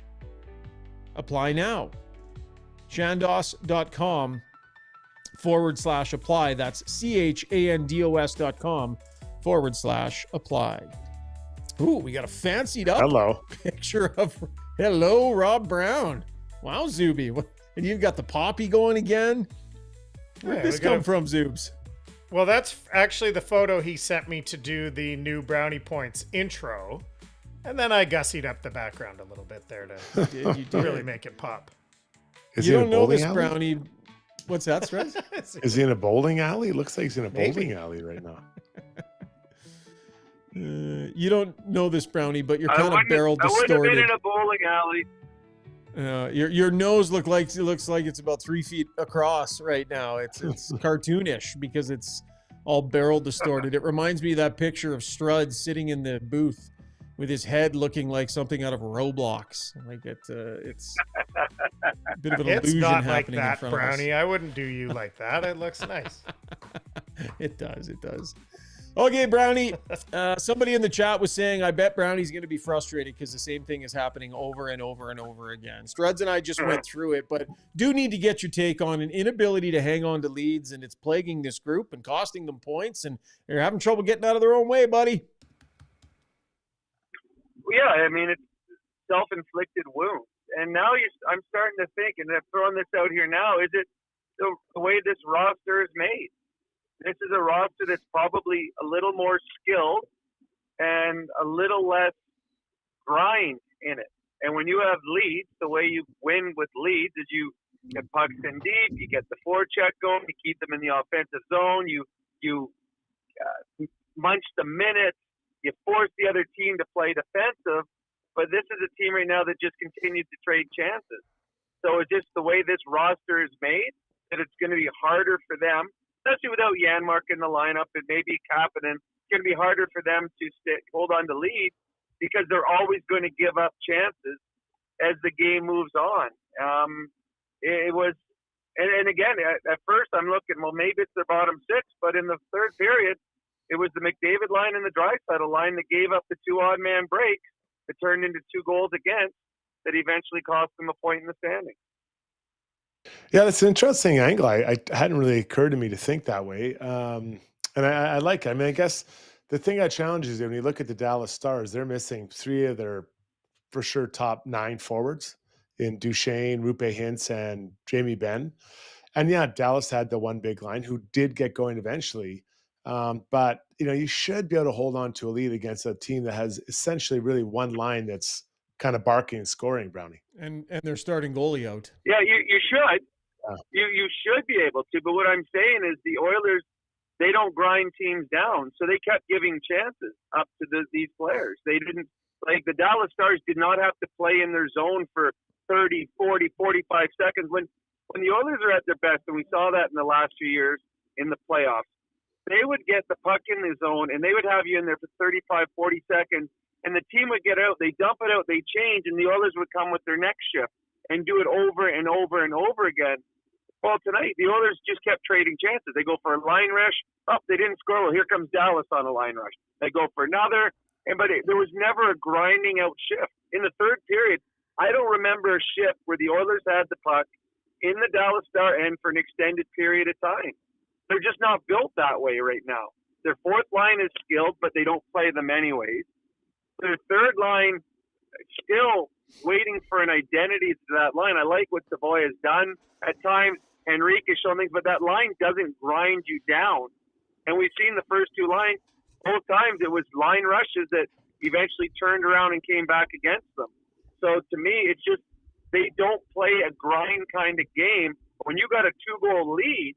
apply now. Chandos.com/apply. That's CHANDOS.com/apply. Ooh, we got a fancied up Hello. picture of Rob Brown. Wow, Zuby. And you've got the poppy going again. Where'd Yeah, this we got come a- from, Zoobs? Well, that's actually the photo he sent me to do the new Brownie Points intro. And then I gussied up the background a little bit there to You did. really make it pop. Is You he in don't a know bowling this, alley? Brownie. What's that, Stress? Is he in a bowling alley? Looks like he's in a Maybe. bowling alley right now. You don't know this, Brownie, but you're I kind of wouldn't- barrel I wouldn't have been distorted. in a bowling alley. Your nose looks like it's about 3 feet across right now. It's cartoonish because it's all barrel distorted. It reminds me of that picture of Strud sitting in the booth with his head looking like something out of Roblox. Like it's a bit of an It's illusion not like happening in that, front Brownie. of us. I wouldn't do you like that. It looks nice. It does. Okay, Brownie. Somebody in the chat was saying, I bet Brownie's going to be frustrated because the same thing is happening over and over and over again. Struds and I just went through it, but do need to get your take on an inability to hang on to leads, and it's plaguing this group and costing them points, and they're having trouble getting out of their own way, buddy. Yeah, I mean, it's self-inflicted wounds. And now I'm starting to think, and I'm throwing this out here now, is it the way this roster is made? This is a roster that's probably a little more skilled and a little less grind in it. And when you have leads, the way you win with leads is you get pucks in deep, you get the forecheck going, you keep them in the offensive zone, you munch the minutes, you force the other team to play defensive. But this is a team right now that just continues to trade chances. So it's just the way this roster is made that it's going to be harder for them, especially without Janmark in the lineup and maybe Kapanen. It's going to be harder for them to hold on to leads because they're always going to give up chances as the game moves on. It was, and again, at first I'm looking, well, maybe it's their bottom six, but in the third period, it was the McDavid line and the Draisaitl line that gave up the two odd man breaks that turned into 2 goals against that eventually cost them a point in the standings. Yeah, that's an interesting angle. I hadn't really occurred to me to think that way. And I like it. I mean, I guess the thing that challenges you when you look at the Dallas Stars, they're missing 3 of their for sure top 9 forwards in Duchesne, Rupe Hintz, and Jamie Benn. And yeah, Dallas had the one big line who did get going eventually. But you should be able to hold on to a lead against a team that has essentially really one line that's kind of barking and scoring, Brownie. And they're starting goalie out. Yeah, you should. Yeah. You should be able to. But what I'm saying is the Oilers, they don't grind teams down. So they kept giving chances up to these players. They didn't, like the Dallas Stars did not have to play in their zone for 30, 40, 45 seconds. When the Oilers are at their best, and we saw that in the last few years in the playoffs, they would get the puck in the zone, and they would have you in there for 35, 40 seconds, and the team would get out, they dump it out, they change, and the Oilers would come with their next shift and do it over and over and over again. Well, tonight, the Oilers just kept trading chances. They go for a line rush. Oh, they didn't score. Well, here comes Dallas on a line rush. They go for another. But there was never a grinding out shift. In the third period, I don't remember a shift where the Oilers had the puck in the Dallas Star end for an extended period of time. They're just not built that way right now. Their fourth line is skilled, but they don't play them anyways. Their third line, still waiting for an identity to that line. I like what Savoy has done. At times, Henrique has shown things, but that line doesn't grind you down. And we've seen the first 2 lines, both times it was line rushes that eventually turned around and came back against them. So to me, it's just they don't play a grind kind of game. When you got a 2-goal lead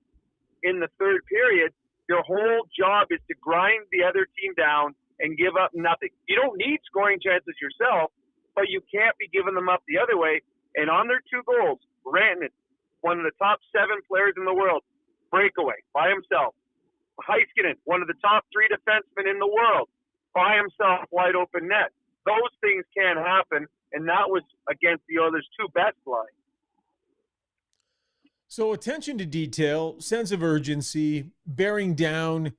in the third period, your whole job is to grind the other team down and give up nothing. You don't need scoring chances yourself, but you can't be giving them up the other way. And on their 2 goals, Rantanen, one of the top 7 players in the world, breakaway by himself. Heiskanen, one of the top 3 defensemen in the world, by himself, wide open net. Those things can't happen, and that was against the Oilers' 2 best lines. So attention to detail, sense of urgency, bearing down,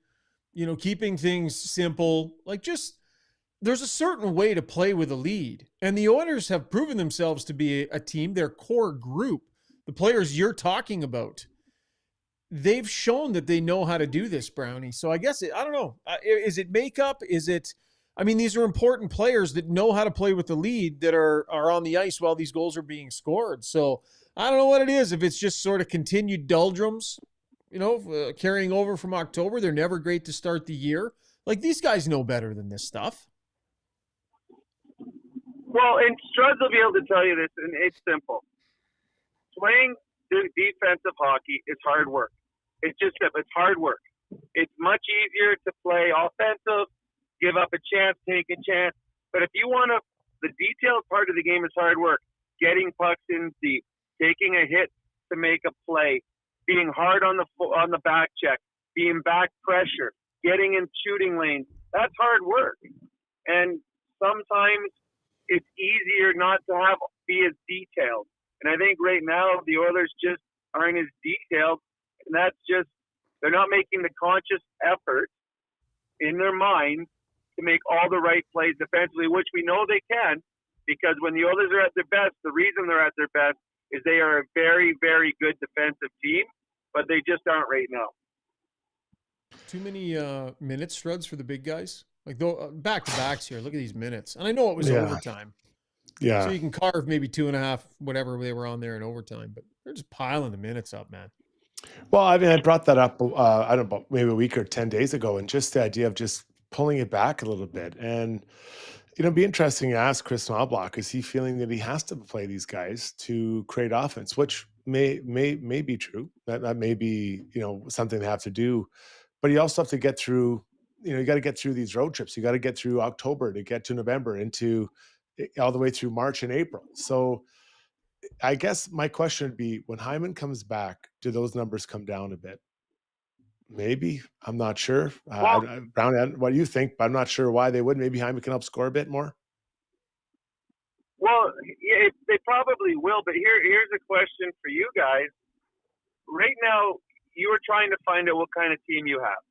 keeping things simple. There's a certain way to play with a lead. And the Oilers have proven themselves to be a team, their core group, the players you're talking about. They've shown that they know how to do this, Brownie. So I guess, I don't know. Is it makeup? Is it I mean, these are important players that know how to play with the lead that are on the ice while these goals are being scored. So I don't know what it is. If it's just sort of continued doldrums, carrying over from October, they're never great to start the year. Like, these guys know better than this stuff. Well, and Struds will be able to tell you this, and it's simple. Playing defensive hockey is hard work. It's hard work. It's much easier to play offensive, give up a chance, take a chance. But if you want to, the detailed part of the game is hard work. Getting pucks in deep, taking a hit to make a play, being hard on the back check, being back pressure, getting in shooting lanes. That's hard work. And sometimes it's easier not to be as detailed. And I think right now the Oilers just aren't as detailed. And that's just, they're not making the conscious effort in their mind to make all the right plays defensively, which we know they can, because when the Oilers are at their best, the reason they're at their best is they are a very, very good defensive team, but they just aren't right now. Too many minutes, Struds, for the big guys. Like, back-to-backs here. Look at these minutes. And I know it was overtime. Yeah. So you can carve maybe 2.5, whatever they were on there in overtime, but they're just piling the minutes up, man. Well, I mean, I brought that up, I don't know, maybe a week or 10 days ago, and just the idea of just pulling it back a little bit. And, it'd be interesting to ask Chris Knobloch, is he feeling that he has to play these guys to create offense, which may be true. That may be, something they have to do. But you also have to get through, you got to get through these road trips. You got to get through October to get to November, into all the way through March and April. So I guess my question would be, when Hyman comes back, do those numbers come down a bit? Maybe. I'm not sure. Brownie, what do you think? But I'm not sure why they would. Maybe Hyman can help score a bit more. Well, yeah, they probably will. But here's a question for you guys. Right now, you are trying to find out what kind of team you have.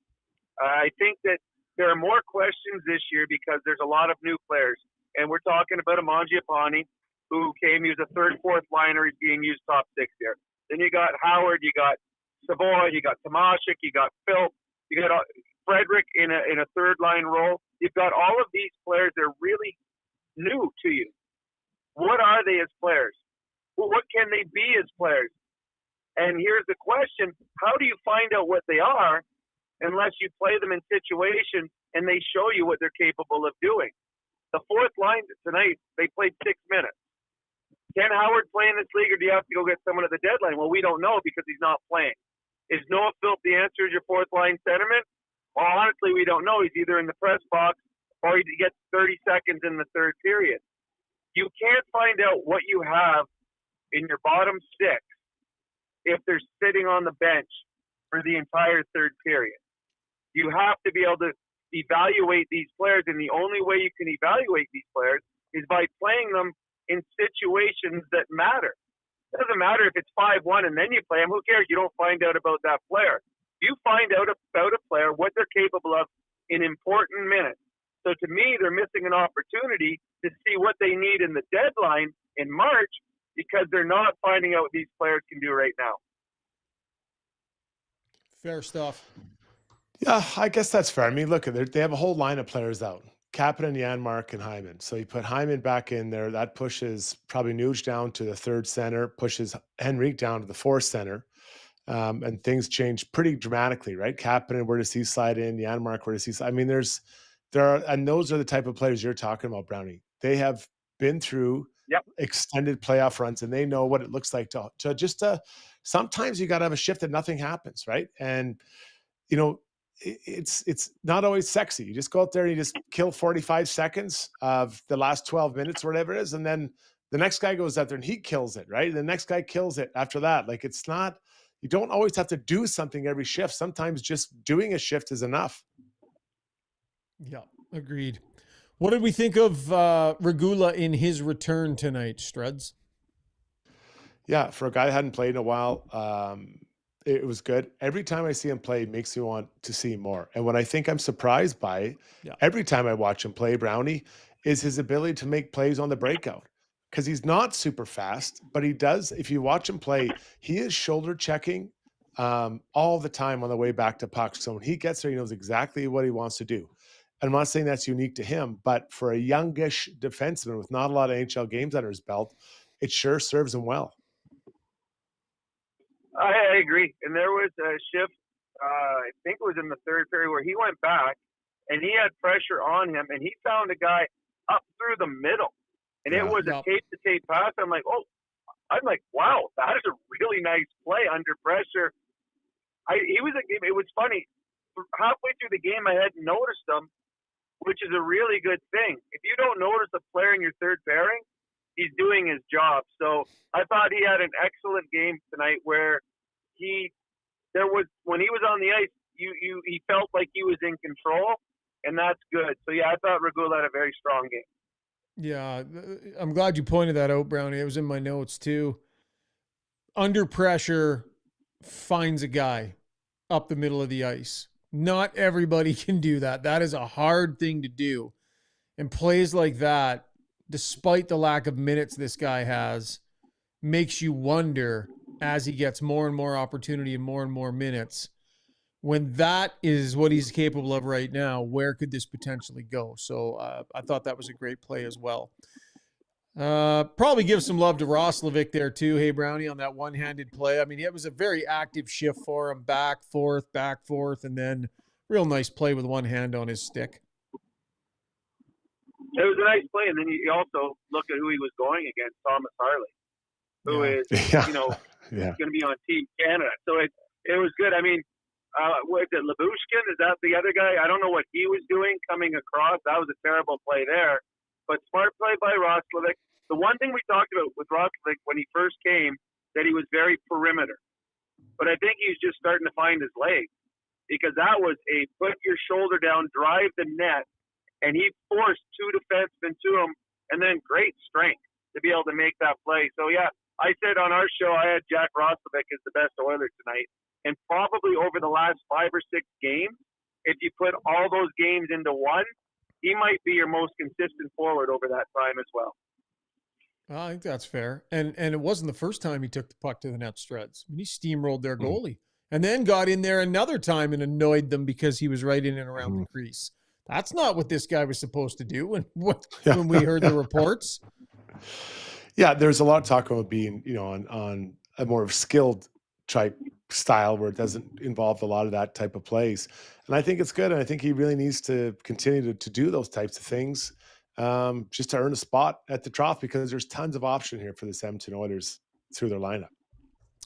I think that there are more questions this year because there's a lot of new players. And we're talking about Mangiapane, who came, he was a third, fourth liner. He's being used top six here. Then you got Howard, you got Savoy, you got Tomashik, you got Phil, you got Frederick in a third line role. You've got all of these players that are really new to you. What are they as players? Well, what can they be as players? And here's the question: how do you find out what they are unless you play them in situations and they show you what they're capable of doing? The fourth line tonight, they played 6 minutes. Can Howard play in this league, or do you have to go get someone at the deadline? Well, we don't know because he's not playing. Is Noah Philp the answer to your fourth line centerman? Well, honestly, we don't know. He's either in the press box or he gets 30 seconds in the third period. You can't find out what you have in your bottom six if they're sitting on the bench for the entire third period. You have to be able to evaluate these players, and the only way you can evaluate these players is by playing them in situations that matter. It doesn't matter if it's 5-1 and then you play them. Who cares? You don't find out about that player. You find out about a player, what they're capable of in important minutes. So to me, they're missing an opportunity to see what they need in the deadline in March because they're not finding out what these players can do right now. Fair stuff. Yeah, I guess that's fair. I mean, look, they have a whole line of players out. Kapanen, Janmark, and Hyman. So you put Hyman back in there. That pushes probably Nuge down to the third center, pushes Henrique down to the fourth center. And things change pretty dramatically, right? Kapanen, where does he slide in? Janmark, where does he slide? I mean, and those are the type of players you're talking about, Brownie. They have been through extended playoff runs, and they know what it looks like to sometimes you got to have a shift that nothing happens, right? And, it's not always sexy. You just go out there and you just kill 45 seconds of the last 12 minutes or whatever it is. And then the next guy goes out there and he kills it, right? And the next guy kills it after that. Like, it's not, you don't always have to do something every shift. Sometimes just doing a shift is enough. Yeah, agreed. What did we think of Regula in his return tonight, Struds? Yeah, for a guy that hadn't played in a while, it was good. Every time I see him play, it makes me want to see more. And what I think I'm surprised by, every time I watch him play, Brownie, is his ability to make plays on the breakout. Because he's not super fast, but he does. If you watch him play, he is shoulder checking all the time on the way back to puck. So when he gets there, he knows exactly what he wants to do. I'm not saying that's unique to him, but for a youngish defenseman with not a lot of NHL games under his belt, it sure serves him well. I agree. And there was a shift, I think it was in the third period, where he went back and he had pressure on him, and he found a guy up through the middle. And it was a tape-to-tape pass. I'm like, wow, that is a really nice play under pressure. It was funny. Halfway through the game, I hadn't noticed him, which is a really good thing. If you don't notice a player in your third pairing, he's doing his job. So I thought he had an excellent game tonight where when he was on the ice, he felt like he was in control, and that's good. So yeah, I thought Regula had a very strong game. Yeah, I'm glad you pointed that out, Brownie. It was in my notes too. Under pressure, finds a guy up the middle of the ice. Not everybody can do that. That is a hard thing to do. And plays like that, despite the lack of minutes this guy has, makes you wonder as he gets more and more opportunity and more minutes. When that is what he's capable of right now, where could this potentially go? So I thought that was a great play as well. Probably give some love to Roslovic there too. Hey, Brownie, on that one-handed play. I mean, it was a very active shift for him, back, forth, and then real nice play with one hand on his stick. It was a nice play, and then you also look at who he was going against, Thomas Harley, who is going to be on Team Canada. So it was good. I mean, what is it, Labushkin? Is that the other guy? I don't know what he was doing coming across. That was a terrible play there. But smart play by Roslovic. The one thing we talked about with Roslovic when he first came, that he was very perimeter. But I think he's just starting to find his legs, because that was a put your shoulder down, drive the net, and he forced two defensemen to him, and then great strength to be able to make that play. So, yeah, I said on our show I had Jack Roslovic as the best Oiler tonight. And probably over the last 5 or 6 games, if you put all those games into one, he might be your most consistent forward over that time as well. I think that's fair. And it wasn't the first time he took the puck to the net, Struds. I mean, he steamrolled their goalie and then got in there another time and annoyed them because he was right in and around the crease. That's not what this guy was supposed to do when we heard the reports. Yeah, there's a lot of talk about being, on a more skilled type style where it doesn't involve a lot of that type of plays. And I think it's good. And I think he really needs to continue to do those types of things just to earn a spot at the trough, because there's tons of option here for the Edmonton Oilers through their lineup.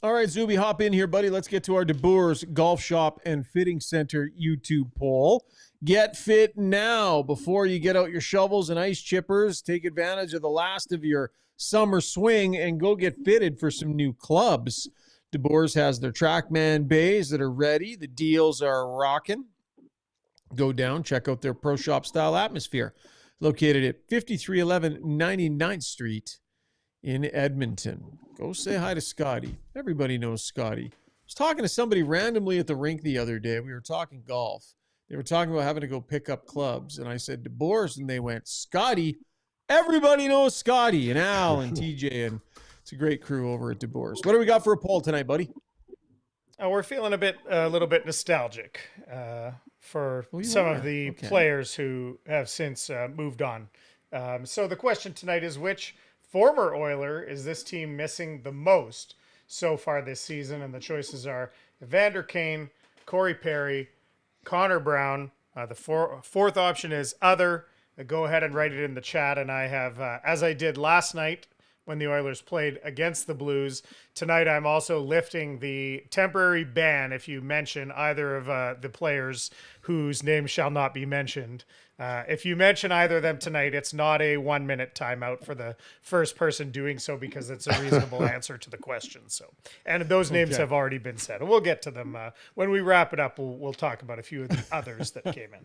All right, Zuby, hop in here, buddy. Let's get to our De Boers Golf Shop and Fitting Center YouTube poll. Get fit now before you get out your shovels and ice chippers. Take advantage of the last of your summer swing and go get fitted for some new clubs. De Boers has their TrackMan bays that are ready. The deals are rocking. Go down, check out their pro shop style atmosphere. Located at 5311 99th Street in Edmonton. Go say hi to Scotty. Everybody knows Scotty. I was talking to somebody randomly at the rink the other day. We were talking golf. They were talking about having to go pick up clubs. And I said, De Boers, and they went, Scotty. Everybody knows Scotty and Al and TJ, and it's a great crew over at De Boers. What do we got for a poll tonight, buddy? We're feeling a little bit nostalgic for some of the players who have since moved on. So the question tonight is, which former Oiler is this team missing the most so far this season? And the choices are Evander Kane, Corey Perry, Connor Brown. The fourth option is other. Go ahead and write it in the chat. And I have, as I did last night when the Oilers played against the Blues, tonight I'm also lifting the temporary ban if you mention either of the players whose names shall not be mentioned. If you mention either of them tonight, it's not a 1-minute timeout for the first person doing so, because it's a reasonable answer to the question. So, and those names have already been said. We'll get to them when we wrap it up. We'll talk about a few of the others that came in.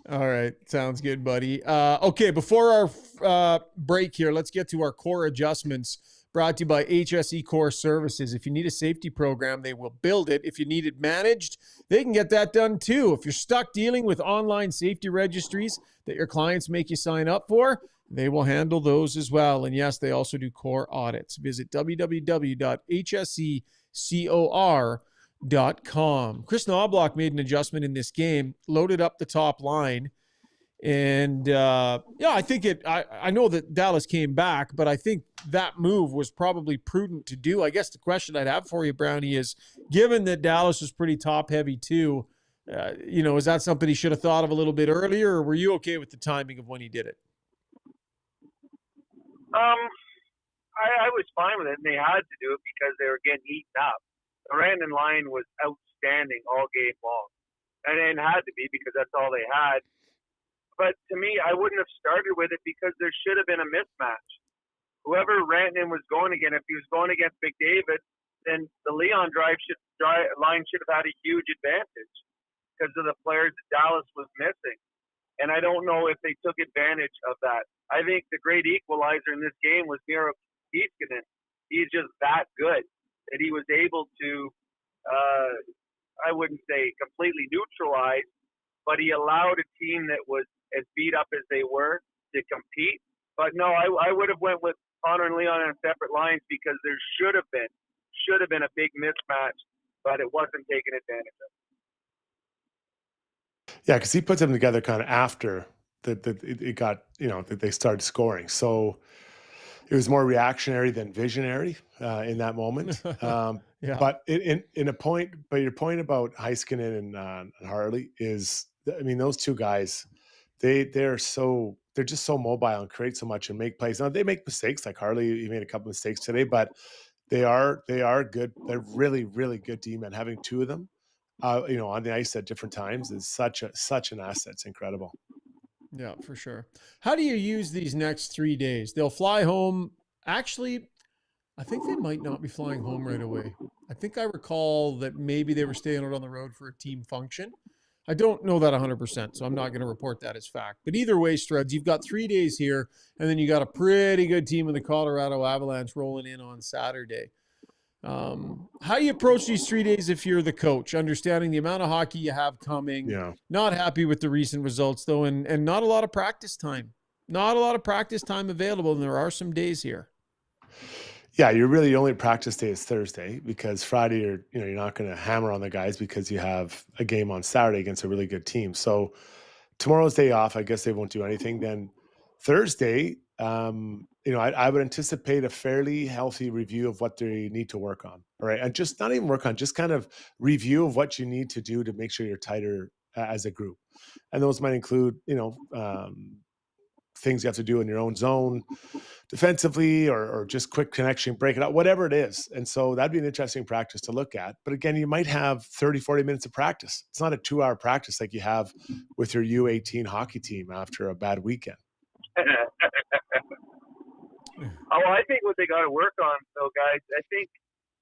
All right. Sounds good, buddy. Okay. Before our break here, let's get to our core adjustments brought to you by HSE Core Services. If you need a safety program, they will build it. If you need it managed, they can get that done too. If you're stuck dealing with online safety registries that your clients make you sign up for, they will handle those as well. And yes, they also do core audits. Visit www.hsecor.com. Chris Knobloch made an adjustment in this game, loaded up the top line, And I think I know that Dallas came back, but I think that move was probably prudent to do. I guess the question I'd have for you, Brownie, is given that Dallas was pretty top heavy too, is that something he should have thought of a little bit earlier, or were you okay with the timing of when he did it? I was fine with it, and they had to do it because they were getting eaten up. The Randon line was outstanding all game long, and it had to be because that's all they had. But to me, I wouldn't have started with it because there should have been a mismatch. Whoever Rantanen was going against, if he was going against McDavid, then the Leon line should have had a huge advantage because of the players that Dallas was missing. And I don't know if they took advantage of that. I think the great equalizer in this game was Miro Heiskanen. He's just that good that he was able to, I wouldn't say completely neutralize, but he allowed a team that was as beat up as they were to compete. But no, I would have went with Connor and Leon on separate lines because there should have been a big mismatch, but it wasn't taken advantage of. Yeah, because he put them together kind of after it got, that they started scoring. So it was more reactionary than visionary in that moment. Yeah. But your point about Heiskanen and Harley is, I mean, those two guys, they're just so mobile and create so much and make plays. Now they make mistakes, like Harley, he made a couple mistakes today, but they are good. They're really, really good team, and having two of them, on the ice at different times is such an asset. It's incredible. Yeah, for sure. How do you use these next 3 days? They'll fly home. Actually, I think they might not be flying home right away. I think I recall that maybe they were staying out on the road for a team function. I don't know that 100%, so I'm not going to report that as fact. But either way, Struds, you've got 3 days here, and then you got a pretty good team in the Colorado Avalanche rolling in on Saturday. How do you approach these 3 days if you're the coach, understanding the amount of hockey you have coming, not happy with the recent results, though, and not a lot of practice time. Not a lot of practice time available, and there are some days here. Yeah, your only practice day is Thursday because Friday you're not going to hammer on the guys because you have a game on Saturday against a really good team. So tomorrow's day off. I guess they won't do anything. Then Thursday, I would anticipate a fairly healthy review of what they need to work on. All right, and just not even work on, just kind of review of what you need to do to make sure you're tighter as a group. And those might include, things you have to do in your own zone defensively or just quick connection, break it out, whatever it is. And so that'd be an interesting practice to look at. But again, you might have 30, 40 minutes of practice. It's not a 2-hour practice like you have with your U18 hockey team after a bad weekend. I think what they got to work on, though, guys, I think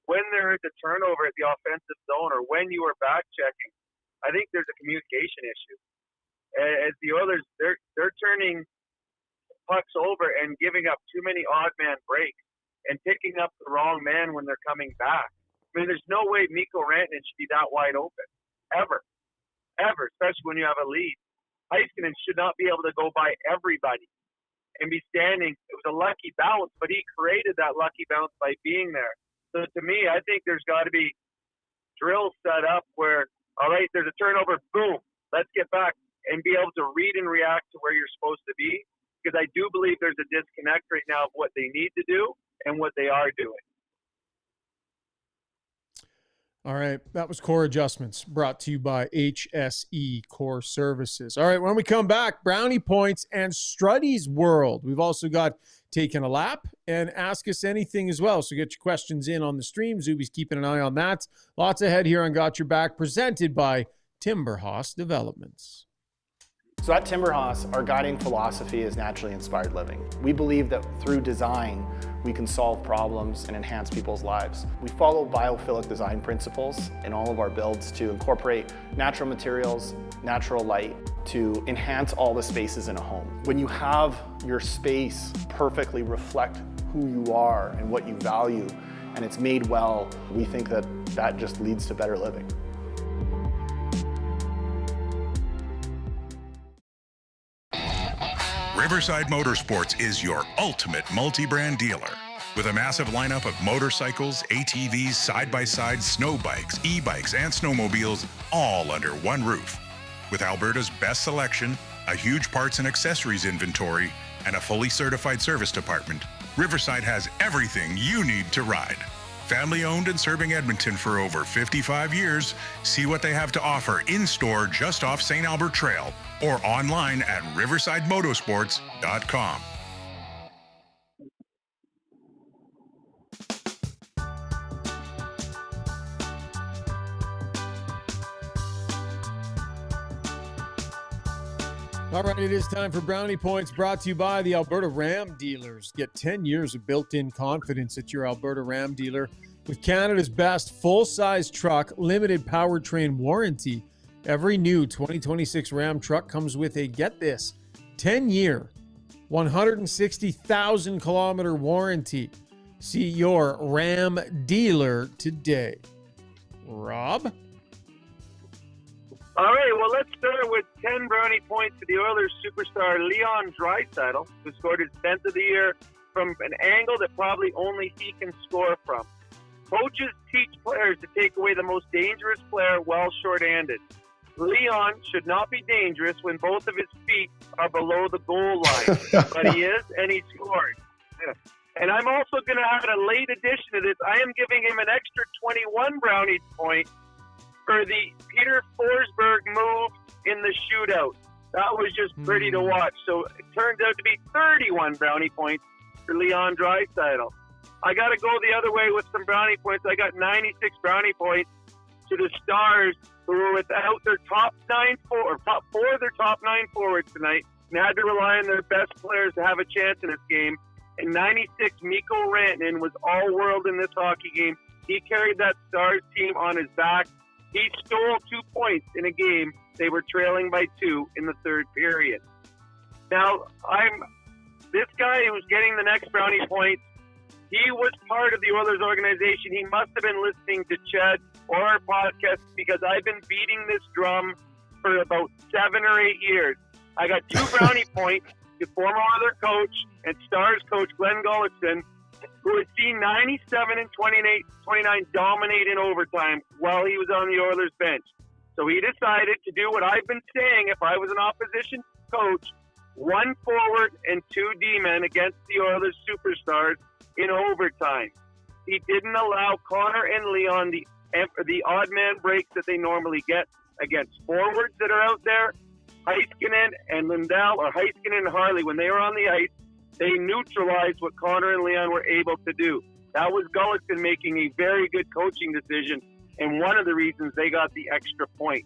when there is a turnover at the offensive zone or when you are back checking, I think there's a communication issue. As the Oilers, they're turning pucks over and giving up too many odd man breaks and picking up the wrong man when they're coming back. I mean, there's no way Mikko Rantanen should be that wide open, ever, especially when you have a lead. Heiskanen should not be able to go by everybody and be standing. It was a lucky bounce, but he created that lucky bounce by being there. So to me, I think there's got to be drills set up where, all right, there's a turnover, boom, let's get back and be able to read and react to where you're supposed to be. Because I do believe there's a disconnect right now of what they need to do and what they are doing. All right. That was Core Adjustments brought to you by HSE Core Services. All right. When we come back, Brownie Points and Struddy's World. We've also got Taking a Lap and Ask Us Anything as well. So get your questions in on the stream. Zuby's keeping an eye on that. Lots ahead here on Got Your Back, presented by Timberhouse Developments. So at Timberhouse, our guiding philosophy is naturally inspired living. We believe that through design, we can solve problems and enhance people's lives. We follow biophilic design principles in all of our builds to incorporate natural materials, natural light, to enhance all the spaces in a home. When you have your space perfectly reflect who you are and what you value, and it's made well, we think that that just leads to better living. Riverside Motorsports is your ultimate multi-brand dealer. With a massive lineup of motorcycles, ATVs, side-by-sides, snow bikes, e-bikes, and snowmobiles, all under one roof. With Alberta's best selection, a huge parts and accessories inventory, and a fully certified service department, Riverside has everything you need to ride. Family owned and serving Edmonton for over 55 years. See what they have to offer in-store just off St. Albert Trail or online at riversidemotorsports.com. All right, it is time for Brownie Points, brought to you by the Alberta Ram Dealers. Get 10 years of built-in confidence at your Alberta Ram dealer with Canada's best full-size truck, limited powertrain warranty. Every new 2026 Ram truck comes with a, get this, 10-year, 160,000-kilometer warranty. See your Ram dealer today. Rob? All right, well, let's start with 10 brownie points to the Oilers superstar Leon Draisaitl, who scored his 10th of the year from an angle that probably only he can score from. Coaches teach players to take away the most dangerous player while short-handed. Leon should not be dangerous when both of his feet are below the goal line, but he is, and he scored. And I'm also going to add a late addition to this. I am giving him an extra 21 brownie point for the Peter Forsberg move in the shootout. That was just pretty to watch. So it turned out to be 31 brownie points for Leon Draisaitl. I got to go the other way with some brownie points. I got 96 brownie points to the Stars, who were without their top four of their top nine forwards tonight and had to rely on their best players to have a chance in this game. And 96, Mikko Rantanen was all-world in this hockey game. He carried that Stars team on his back. He stole 2 points in a game they were trailing by 2 in the third period. Now, this guy who's getting the next brownie point, he was part of the Oilers organization. He must have been listening to Ched or our podcast, because I've been beating this drum for about 7 or 8 years. I got 2 brownie points to former Oilers coach and Stars coach Glenn Gullickson, who had seen 97 and 29 dominate in overtime while he was on the Oilers bench. So he decided to do what I've been saying if I was an opposition coach: 1 forward and 2 D-men against the Oilers superstars in overtime. He didn't allow Connor and Leon the odd man breaks that they normally get against forwards that are out there. Heiskanen and Lindell, or Heiskanen and Harley, when they were on the ice, they neutralized what Connor and Leon were able to do. That was Gullickson making a very good coaching decision, and one of the reasons they got the extra point.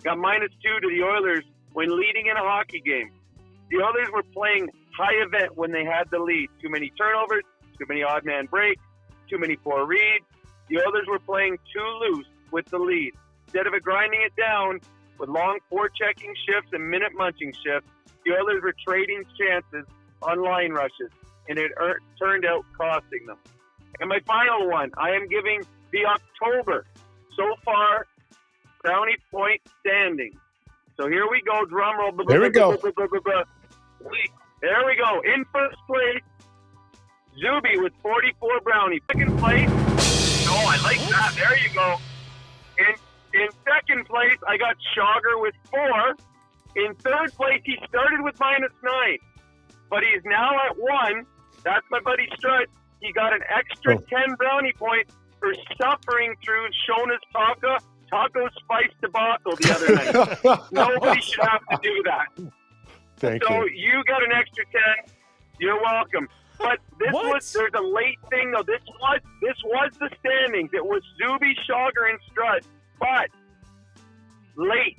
Got -2 to the Oilers when leading in a hockey game. The Oilers were playing high event when they had the lead. Too many turnovers, too many odd man breaks, too many poor reads. The Oilers were playing too loose with the lead. Instead of grinding it down with long forechecking shifts and minute munching shifts, the Oilers were trading chances on line rushes, and it turned out costing them. And my final one, I am giving the October, so far, brownie point standing. So here we go, drum roll. There we go. There we go. In first place, Zuby with 44 brownie. Second place, oh, I like that. There you go. In second place, I got Shogger with 4. In third place, he started with -9. But he's now at 1. That's my buddy Strud. He got an extra 10 brownie points for suffering through Shona's taco spice debacle the other night. Nobody should have to do that. Thank So you. you got an extra 10. You're welcome. But there's a late thing though. This was the standings. It was Zuby, Shogger, and Strud. But late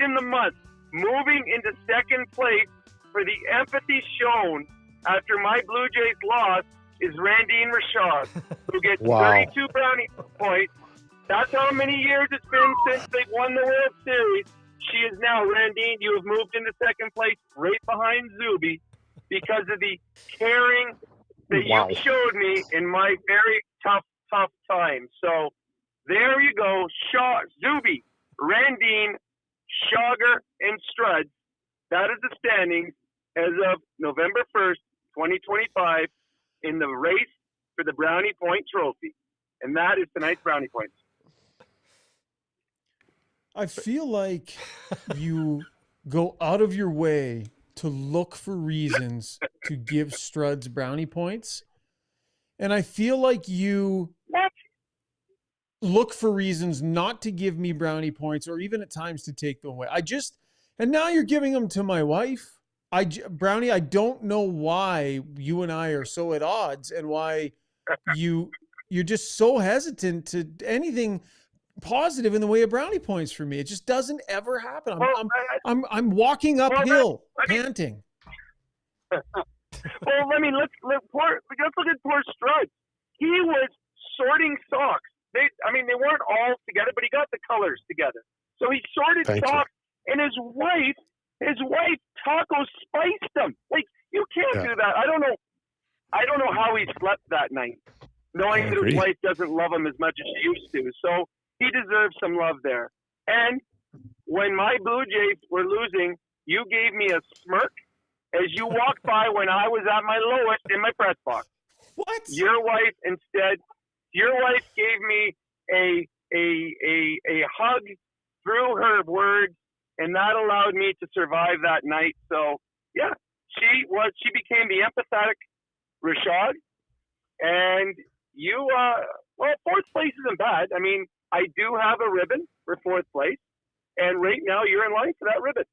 in the month, moving into second place for the empathy shown after my Blue Jays loss is Randine Rishaug, who gets 32 brownie points. That's how many years it's been since they won the World Series. She is now, Randine, you have moved into second place right behind Zuby because of the caring that you showed me in my very tough time. So there you go. Zuby, Randine, Shogger, and Strud. That is the standings as of November 1st, 2025, in the race for the Brownie Point Trophy. And that is tonight's Brownie Points. I feel like you go out of your way to look for reasons to give Struds brownie points. And I feel like you What? look for reasons not to give me brownie points or even at times to take them away. And now you're giving them to my wife. Brownie, I don't know why you and I are so at odds and why you're just so hesitant to anything positive in the way of brownie points for me. It just doesn't ever happen. I'm walking uphill, panting. Well, let's look at poor Strud. He was sorting socks. They weren't all together, but he got the colors together. So he sorted socks, and his wife taco spiced them. Like, you can't do that. I don't know how he slept that night, knowing that his wife doesn't love him as much as she used to. So he deserves some love there. And when my Blue Jays were losing, you gave me a smirk as you walked by when I was at my lowest in my press box. What? Your wife gave me a hug through her words, and that allowed me to survive that night. So yeah, she became the empathetic Rishaug, and you fourth place isn't bad. I mean, I do have a ribbon for fourth place, and right now you're in line for that ribbon.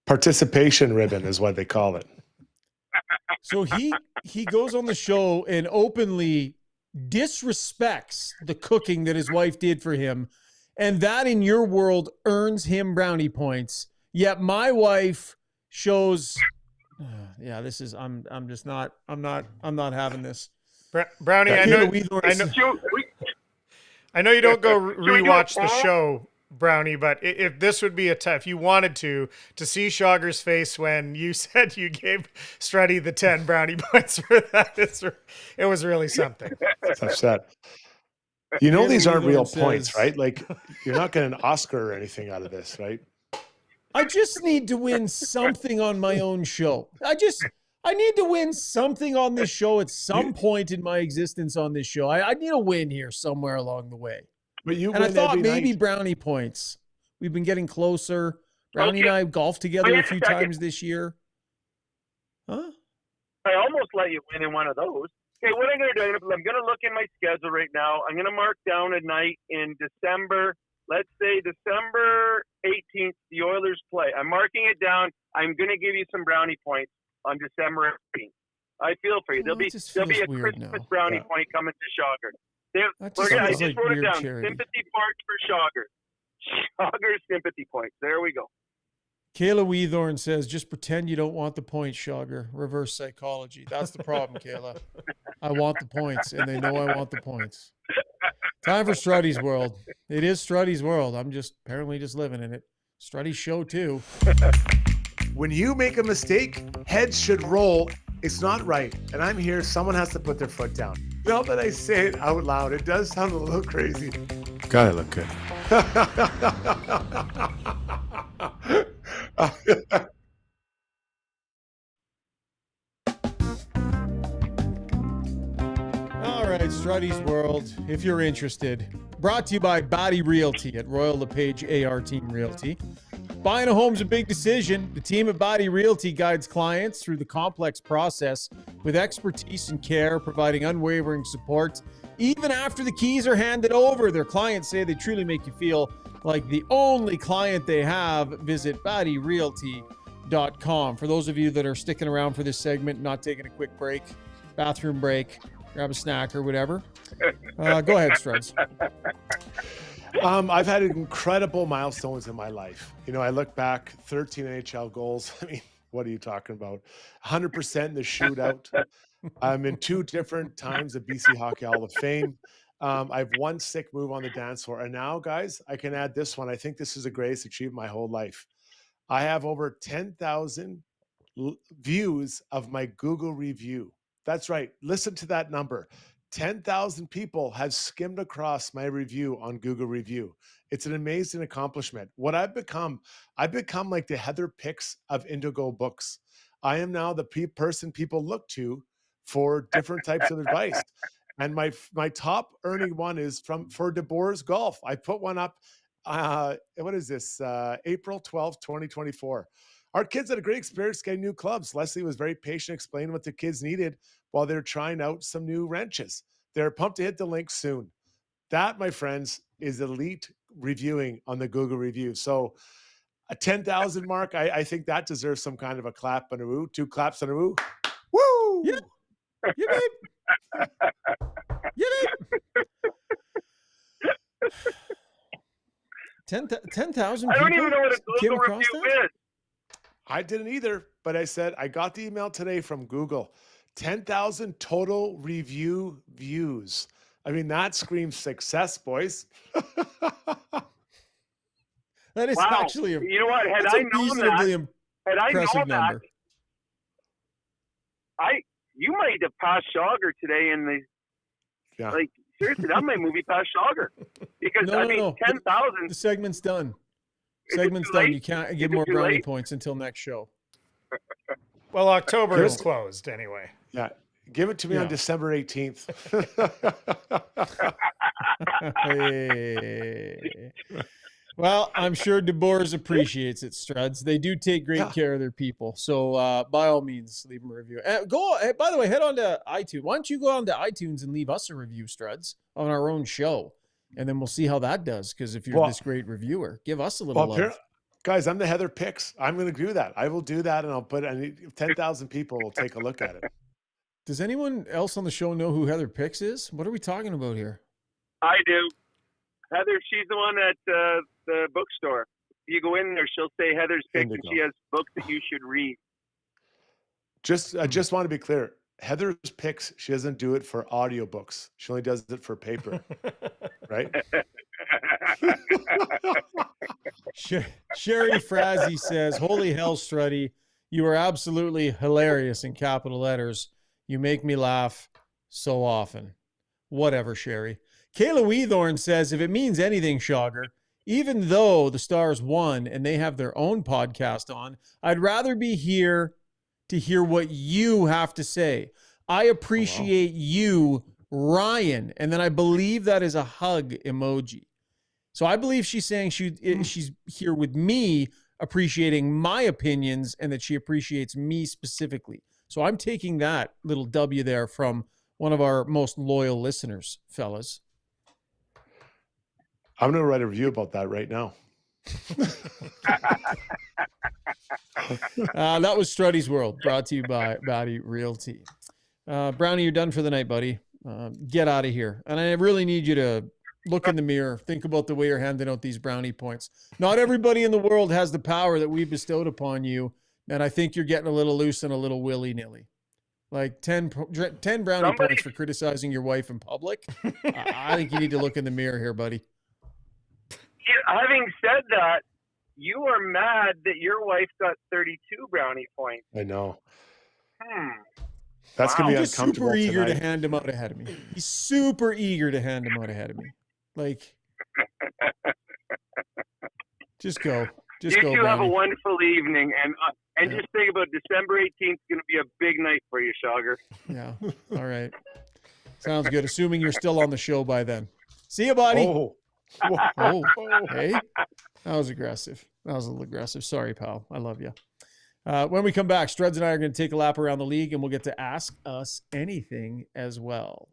Participation ribbon is what they call it. So he goes on the show and openly disrespects the cooking that his wife did for him, and that in your world earns him brownie points. Yet my wife shows, I'm not having this. Brownie, I know you don't go rewatch the show, Brownie, but if this would be if you wanted to see Schauger's face when you said you gave Struddy the 10 brownie points for that, it was really something. It's upset. You know, these aren't real points, right? Like, you're not getting an Oscar or anything out of this, right? I just need to win something on my own show. I need to win something on this show at some point in my existence on this show. I need a win here somewhere along the way. But I thought maybe brownie points. We've been getting closer. Brownie and I have golfed together a few times this year. Huh? I almost let you win in one of those. Okay, what I'm going to do, I'm going to look in my schedule right now. I'm going to mark down a night in December. Let's say December 18th, the Oilers play. I'm marking it down. I'm going to give you some brownie points on December 18th. I feel for you. There'll be a Christmas brownie point coming to Schauger. I just wrote it down. Charity. Sympathy points for Schauger. Schauger sympathy points. There we go. Kayla Weethorn says, just pretend you don't want the points, Schauger. Reverse psychology. That's the problem, Kayla. I want the points, and they know I want the points. Time for Struddy's World. It is Struddy's World. I'm apparently just living in it. Struddy's show, too. When you make a mistake, heads should roll. It's not right. And I'm here. Someone has to put their foot down. Now that I say it out loud, it does sound a little crazy. God, I look good. All right, Struddy's World, if you're interested. Brought to you by Body Realty at Royal LePage AR Team Realty. Buying a home's a big decision. The team at Body Realty guides clients through the complex process with expertise and care, providing unwavering support. Even after the keys are handed over, their clients say they truly make you feel like the only client they have. Visit bodyrealty.com. For those of you that are sticking around for this segment, not taking a quick break, bathroom break, grab a snack or whatever. Go ahead, Struds. I've had incredible milestones in my life. You know, I look back, 13 NHL goals. I mean, what are you talking about? 100% in the shootout. I'm in 2 different times of BC Hockey Hall of Fame. I've one sick move on the dance floor. And now, guys, I can add this one. I think this is the greatest achievement my whole life. I have over 10,000 views of my Google review. That's right. Listen to that number. 10,000 people have skimmed across my review on Google Review. It's an amazing accomplishment. What I've become like the Heather Picks of Indigo books. I am now the person people look to for different types of advice. And my top earning one is for DeBoer's Golf. I put one up what is this? April 12th, 2024. Our kids had a great experience getting new clubs. Leslie was very patient, explaining what the kids needed while they're trying out some new wrenches. They're pumped to hit the link soon. That, my friends, is elite reviewing on the Google review. So a 10,000 mark, I think that deserves some kind of a clap and a woo. 2 claps and a woo. Woo! Yeah. Yeah, babe. Yeah, babe. 10,000 I people don't even know what a came Google across review that? is. I didn't either, but I said I got the email today from Google. 10,000 total review views. I mean, that screams success, boys. That is Wow. actually a, You know what? Had that's I a known reasonably that, had I impressive known number. that, you might have passed Schauger today in the Yeah. like seriously, that might movie past Schauger. Because No, I no, mean no. 10,000 The segment's done. Is it Segment's too done. late? You can't Is give it more too brownie late? points until next show. Well, October Chris- is closed anyway. Yeah. Give it to me on Yeah. December 18th. Hey. Well, I'm sure DeBoers appreciates it, Struds. They do take great Yeah. care of their people. So by all means, leave them a review. By the way, head on to iTunes. Why don't you go on to iTunes and leave us a review, Struds, on our own show? And then we'll see how that does. Because if you're Well- this great reviewer, give us a little Well, love. guys, I'm the Heather Picks. I'm going to do that. I will do that, and I'll put 10,000 people will take a look at it. Does anyone else on the show know who Heather Picks is? What are we talking about here? I do. Heather, she's the one at the bookstore. You go in there, she'll say Heather's Picks, and Indigo. she has books that you should read. I just want to be clear. Heather's Picks, she doesn't do it for audiobooks. She only does it for paper, right? Sherry Frazzy says, "Holy hell, Struddy, you are absolutely hilarious in capital letters. You make me laugh so often." Whatever, Sherry. Kayla Weethorn says, "If it means anything, Schauger, even though the Stars won and they have their own podcast on, I'd rather be here to hear what you have to say. I appreciate you, Ryan." And then I believe that is a hug emoji. So I believe she's saying she's here with me, appreciating my opinions, and that she appreciates me specifically. So I'm taking that little W there from one of our most loyal listeners, fellas. I'm going to write a review about that right now. That was Struddy's World, brought to you by Batty Realty. Brownie, you're done for the night, buddy. Get out of here. And I really need you to look in the mirror. Think about the way you're handing out these brownie points. Not everybody in the world has the power that we bestowed upon you. And I think you're getting a little loose and a little willy-nilly. Like 10 brownie points for criticizing your wife in public. I think you need to look in the mirror here, buddy. Having said that, you are mad that your wife got 32 brownie points. I know. That's going to I'm be just uncomfortable super eager to tonight. hand him out ahead of me. He's super eager to hand him out ahead of me. Like, just go. Just you go, two have a Brownie. wonderful evening, and Yeah. just think about December 18th is going to be a big night for you, Schauger. Yeah. All right. Sounds good. Assuming you're still on the show by then. See you, buddy. Oh. Oh, hey. That was aggressive. That was a little aggressive. Sorry, pal. I love you. When we come back, Struds and I are going to take a lap around the league, and we'll get to Ask Us Anything as well.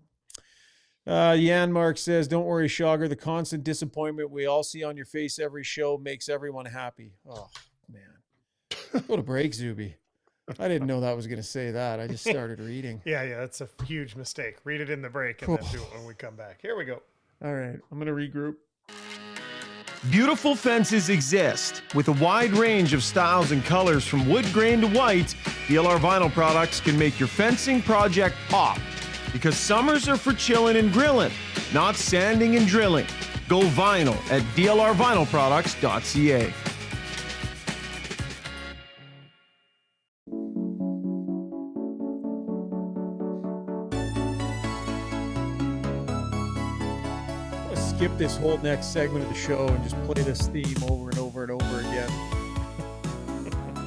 Jan Mark says, "Don't worry, Schauger. The constant disappointment we all see on your face every show makes everyone happy." Oh, man. Go to break, Zuby. I didn't know that was going to say that. I just started reading. Yeah, that's a huge mistake. Read it in the break and then do it when we come back. Here we go. All right. I'm going to regroup. Beautiful fences exist. With a wide range of styles and colors from wood grain to white, DLR Vinyl products can make your fencing project pop. Because summers are for chilling and grilling, not sanding and drilling. Go vinyl at dlrvinylproducts.ca. I'm going to skip this whole next segment of the show and just play this theme over and over and over again.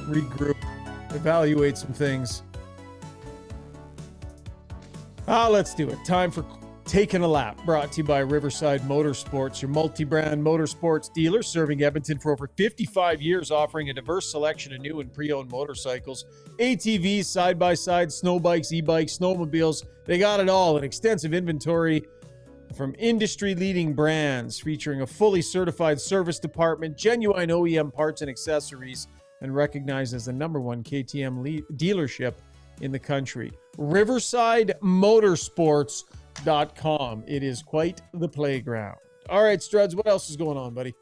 Regroup, evaluate some things. Let's do it. Time for Taking a Lap, brought to you by Riverside Motorsports, your multi-brand motorsports dealer serving Edmonton for over 55 years, offering a diverse selection of new and pre-owned motorcycles, ATVs, side-by-side, snow bikes, e-bikes, snowmobiles. They got it all, an extensive inventory from industry-leading brands featuring a fully certified service department, genuine OEM parts and accessories, and recognized as the #1 KTM dealership in the country. RiversideMotorsports.com. It is quite the playground. All right, Struds, what else is going on, buddy?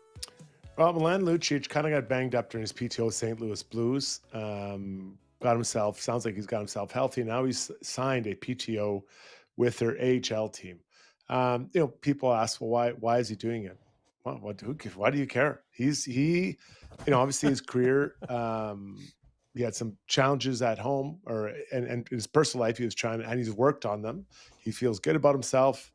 Well, Milan Lucic kind of got banged up during his PTO St. Louis Blues. Sounds like he's got himself healthy. Now he's signed a PTO with their AHL team. People ask, well, why is he doing it? Well, why do you care? He obviously his career, he had some challenges at home and his personal life. He was trying, and he's worked on them. He feels good about himself.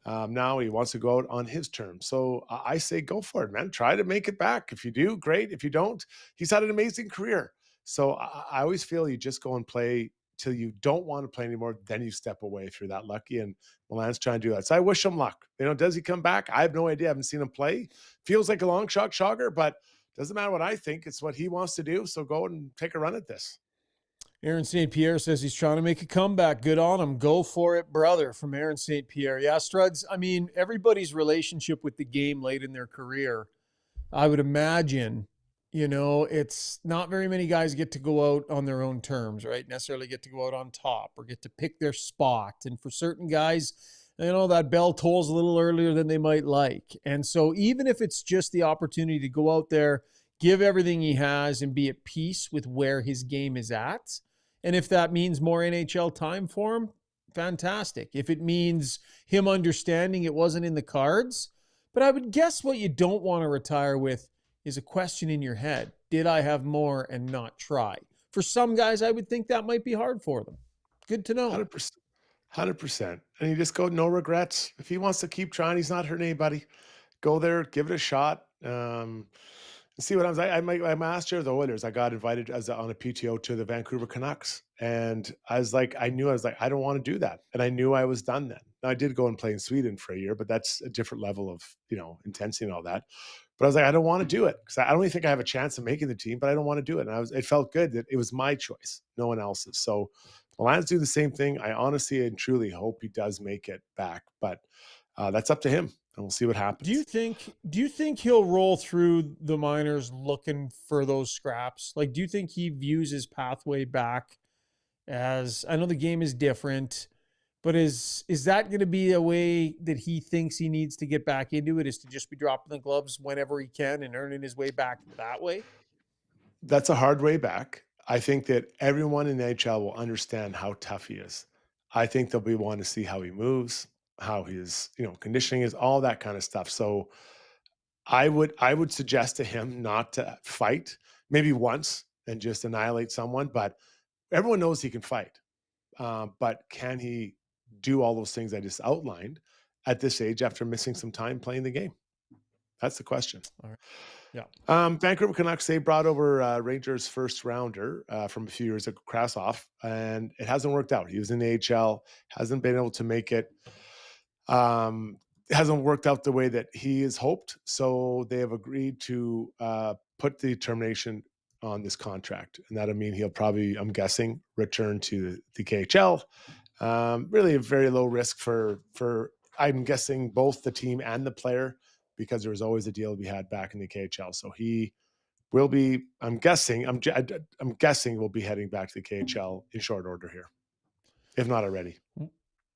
Now he wants to go out on his terms. So I say, go for it, man. Try to make it back. If you do, great. If you don't, he's had an amazing career. So I always feel you just go and play till you don't want to play anymore. Then you step away if you're that lucky. And Milan's trying to do that. So I wish him luck. Does he come back? I have no idea. I haven't seen him play. Feels like a long shot Schauger, but doesn't matter what I think. It's what he wants to do. So go and take a run at this. Aaron St. Pierre says he's trying to make a comeback. Good on him. Go for it, brother, from Aaron St. Pierre. Yeah, Struds, everybody's relationship with the game late in their career, I would imagine, it's not very many guys get to go out on their own terms, right? Necessarily get to go out on top or get to pick their spot. And for certain guys, that bell tolls a little earlier than they might like. And so even if it's just the opportunity to go out there, give everything he has and be at peace with where his game is at. And if that means more NHL time for him, fantastic. If it means him understanding it wasn't in the cards, but I would guess what you don't want to retire with is a question in your head. Did I have more and not try? For some guys, I would think that might be hard for them. Good to know. 100%. And you just go, no regrets. If he wants to keep trying, he's not hurting anybody. Go there, give it a shot. See what I'm last year, the Oilers, I got invited on a PTO to the Vancouver Canucks. And I knew I don't want to do that. And I knew I was done then. Now, I did go and play in Sweden for a year, but that's a different level of, intensity and all that. But I was like, I don't want to do it because I don't even think I have a chance of making the team, but I don't want to do it. And it felt good that it was my choice, no one else's. So Milan's doing the same thing. I honestly and truly hope he does make it back, but that's up to him. And we'll see what happens. Do you think he'll roll through the minors looking for those scraps? Like, do you think he views his pathway back as, I know the game is different, but is that going to be a way that he thinks he needs to get back into it, is to just be dropping the gloves whenever he can and earning his way back that way? That's a hard way back. I think that everyone in the NHL will understand how tough he is. I think they'll be wanting to see how he moves, how his conditioning is, all that kind of stuff. So I would suggest to him not to fight, maybe once and just annihilate someone, but everyone knows he can fight. But can he do all those things I just outlined at this age after missing some time playing the game? That's the question. All right. Yeah. Vancouver Canucks, they brought over Rangers first rounder from a few years ago, Krasov, and it hasn't worked out. He was in the AHL, hasn't been able to make it. Hasn't worked out the way that he has hoped. So they have agreed to put the termination on this contract. And that'll mean he'll probably, I'm guessing, return to the KHL. Really a very low risk for I'm guessing, both the team and the player, because there was always a deal to be had back in the KHL. So he will be, I'm guessing we'll be heading back to the KHL in short order here, if not already.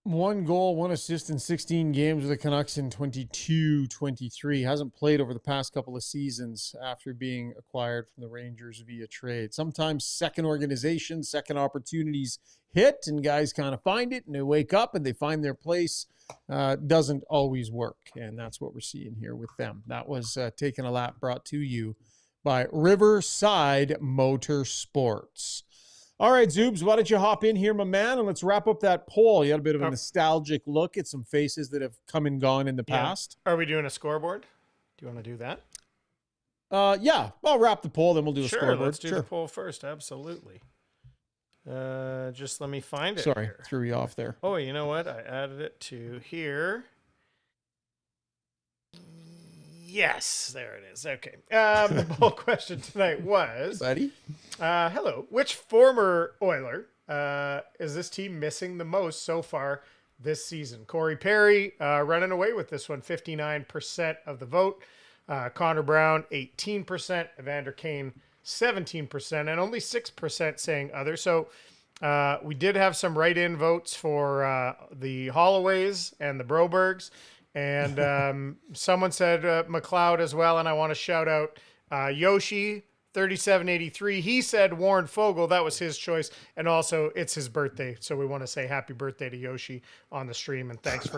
1 goal, 1 assist in 16 games with the Canucks in 22-23. Hasn't played over the past couple of seasons after being acquired from the Rangers via trade. Sometimes second organizations, second opportunities hit, and guys kind of find it, and they wake up and they find their place. Doesn't always work, and that's what we're seeing here with them. That was Taking a Lap, brought to you by Riverside Motorsports. All right, Zoobs, why don't you hop in here, my man, and let's wrap up that poll. You had a bit of a nostalgic look at some faces that have come and gone in the past. Are we doing a scoreboard? Do you want to do that? Yeah, I'll wrap the poll, then we'll do a scoreboard. Let's do the poll first. Absolutely. Just let me find it. Sorry, here. threw you off there. Oh, you know what? I added it to here. Yes, there it is. Okay. The poll question tonight was, Buddy? hello, which former Oiler is this team missing the most so far this season? Corey Perry running away with this one, 59% of the vote. Connor Brown, 18%. Evander Kane, 17%. And only 6% saying other. So we did have some write-in votes for the Holloways and the Brobergs. And someone said McLeod as well. And I want to shout out Yoshi, 3783. He said Warren Fogle. That was his choice. And also it's his birthday. So we want to say happy birthday to Yoshi on the stream. And thanks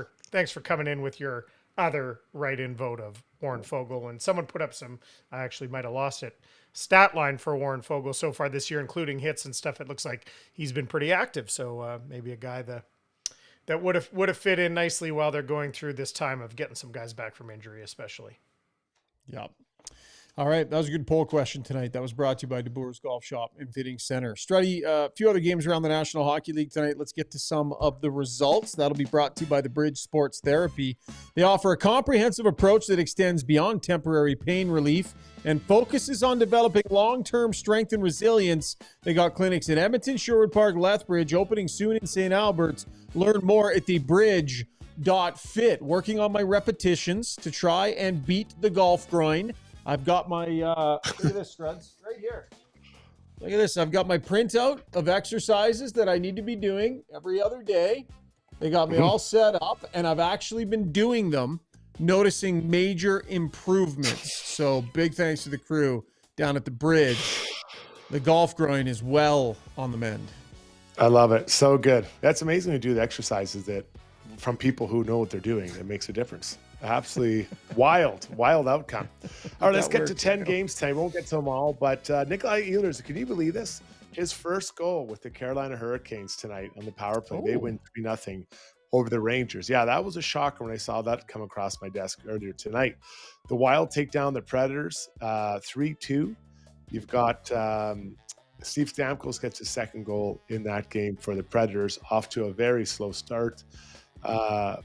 for coming in with your other write-in vote of Warren Fogle. And someone put up some, I actually might have lost it, stat line for Warren Fogle so far this year, including hits and stuff. It looks like he's been pretty active. So maybe a guy that would have fit in nicely while they're going through this time of getting some guys back from injury, especially. Yeah. All right. That was a good poll question tonight. That was brought to you by DeBoer's Golf Shop and Fitting Center. Struddy, a few other games around the National Hockey League tonight. Let's get to some of the results. That'll be brought to you by the Bridge Sports Therapy. They offer a comprehensive approach that extends beyond temporary pain relief and focuses on developing long-term strength and resilience. They got clinics in Edmonton, Sherwood Park, Lethbridge, opening soon in St. Albert. Learn more at thebridge.fit. Working on my repetitions to try and beat the golf groin. I've got my, look at this, Struds, right here. Look at this. I've got my printout of exercises that I need to be doing every other day. They got me all set up, and I've actually been doing them, noticing major improvements. So big thanks to the crew down at the Bridge. The golf groin is well on the mend. I love it. So good. That's amazing to do the exercises that from people who know what they're doing. It makes a difference. Absolutely wild outcome. All right, let's get to 10 games tonight. We won't get to them all, but Nikolai Ehlers, can you believe this? His first goal with the Carolina Hurricanes tonight on the power play. They win 3-0 over the Rangers. Yeah, that was a shocker when I saw that come across my desk earlier tonight. The Wild take down the Predators 3-2. You've got Steve Stamkos gets his second goal in that game for the Predators, off to a very slow start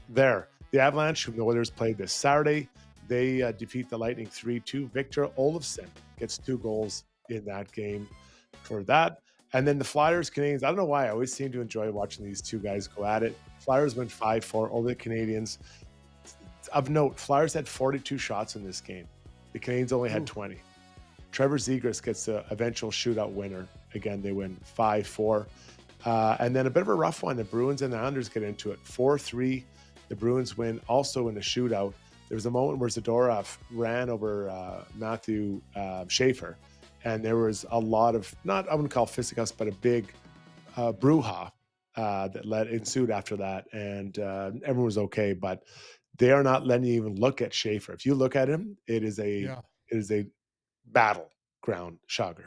there. The Avalanche, whom the Oilers played this Saturday, they defeat the Lightning 3-2. Victor Olofsson gets 2 goals in that game for that. And then the Flyers, Canadians, I don't know why, I always seem to enjoy watching these two guys go at it. Flyers win 5-4 over the Canadians. Of note, Flyers had 42 shots in this game. The Canadians only had 20. Trevor Zegras gets the eventual shootout winner. Again, they win 5-4. And then a bit of a rough one. The Bruins and the Islanders get into it. 4-3. The Bruins win also in a shootout. There was a moment where Zadorov ran over Matthew Schaefer, and there was a lot of, I wouldn't call fisticuffs, but a big brouhaha that ensued after that, and everyone was okay, but they are not letting you even look at Schaefer. If you look at him, it is a battleground Schauger.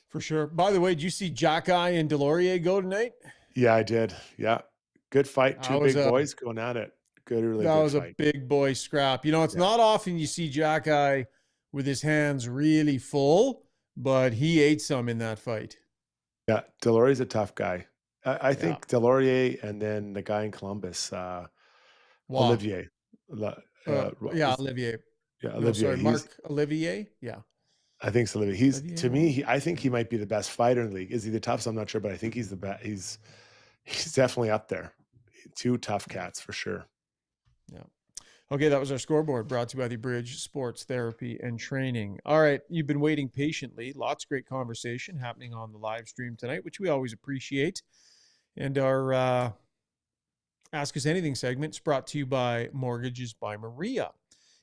For sure. By the way, did you see Jackeye and Delorier go tonight? Yeah, I did. Yeah. Good fight. Two big boys going at it. That was a big boy scrap. You know, it's not often you see Jackeye with his hands really full, but he ate some in that fight. Yeah, Delorier's a tough guy. I think Delorier and then the guy in Columbus, Olivier. Olivier. Yeah, Olivier. Mark Olivier. Yeah. I think it's Olivier. To me, I think he might be the best fighter in the league. Is he the toughest? I'm not sure, but I think he's the best. He's definitely up there. 2 tough cats for sure. Yeah. Okay, that was our scoreboard brought to you by the Bridge Sports Therapy and Training. All right, you've been waiting patiently. Lots of great conversation happening on the live stream tonight, which we always appreciate. And our Ask Us Anything segment is brought to you by Mortgages by Maria.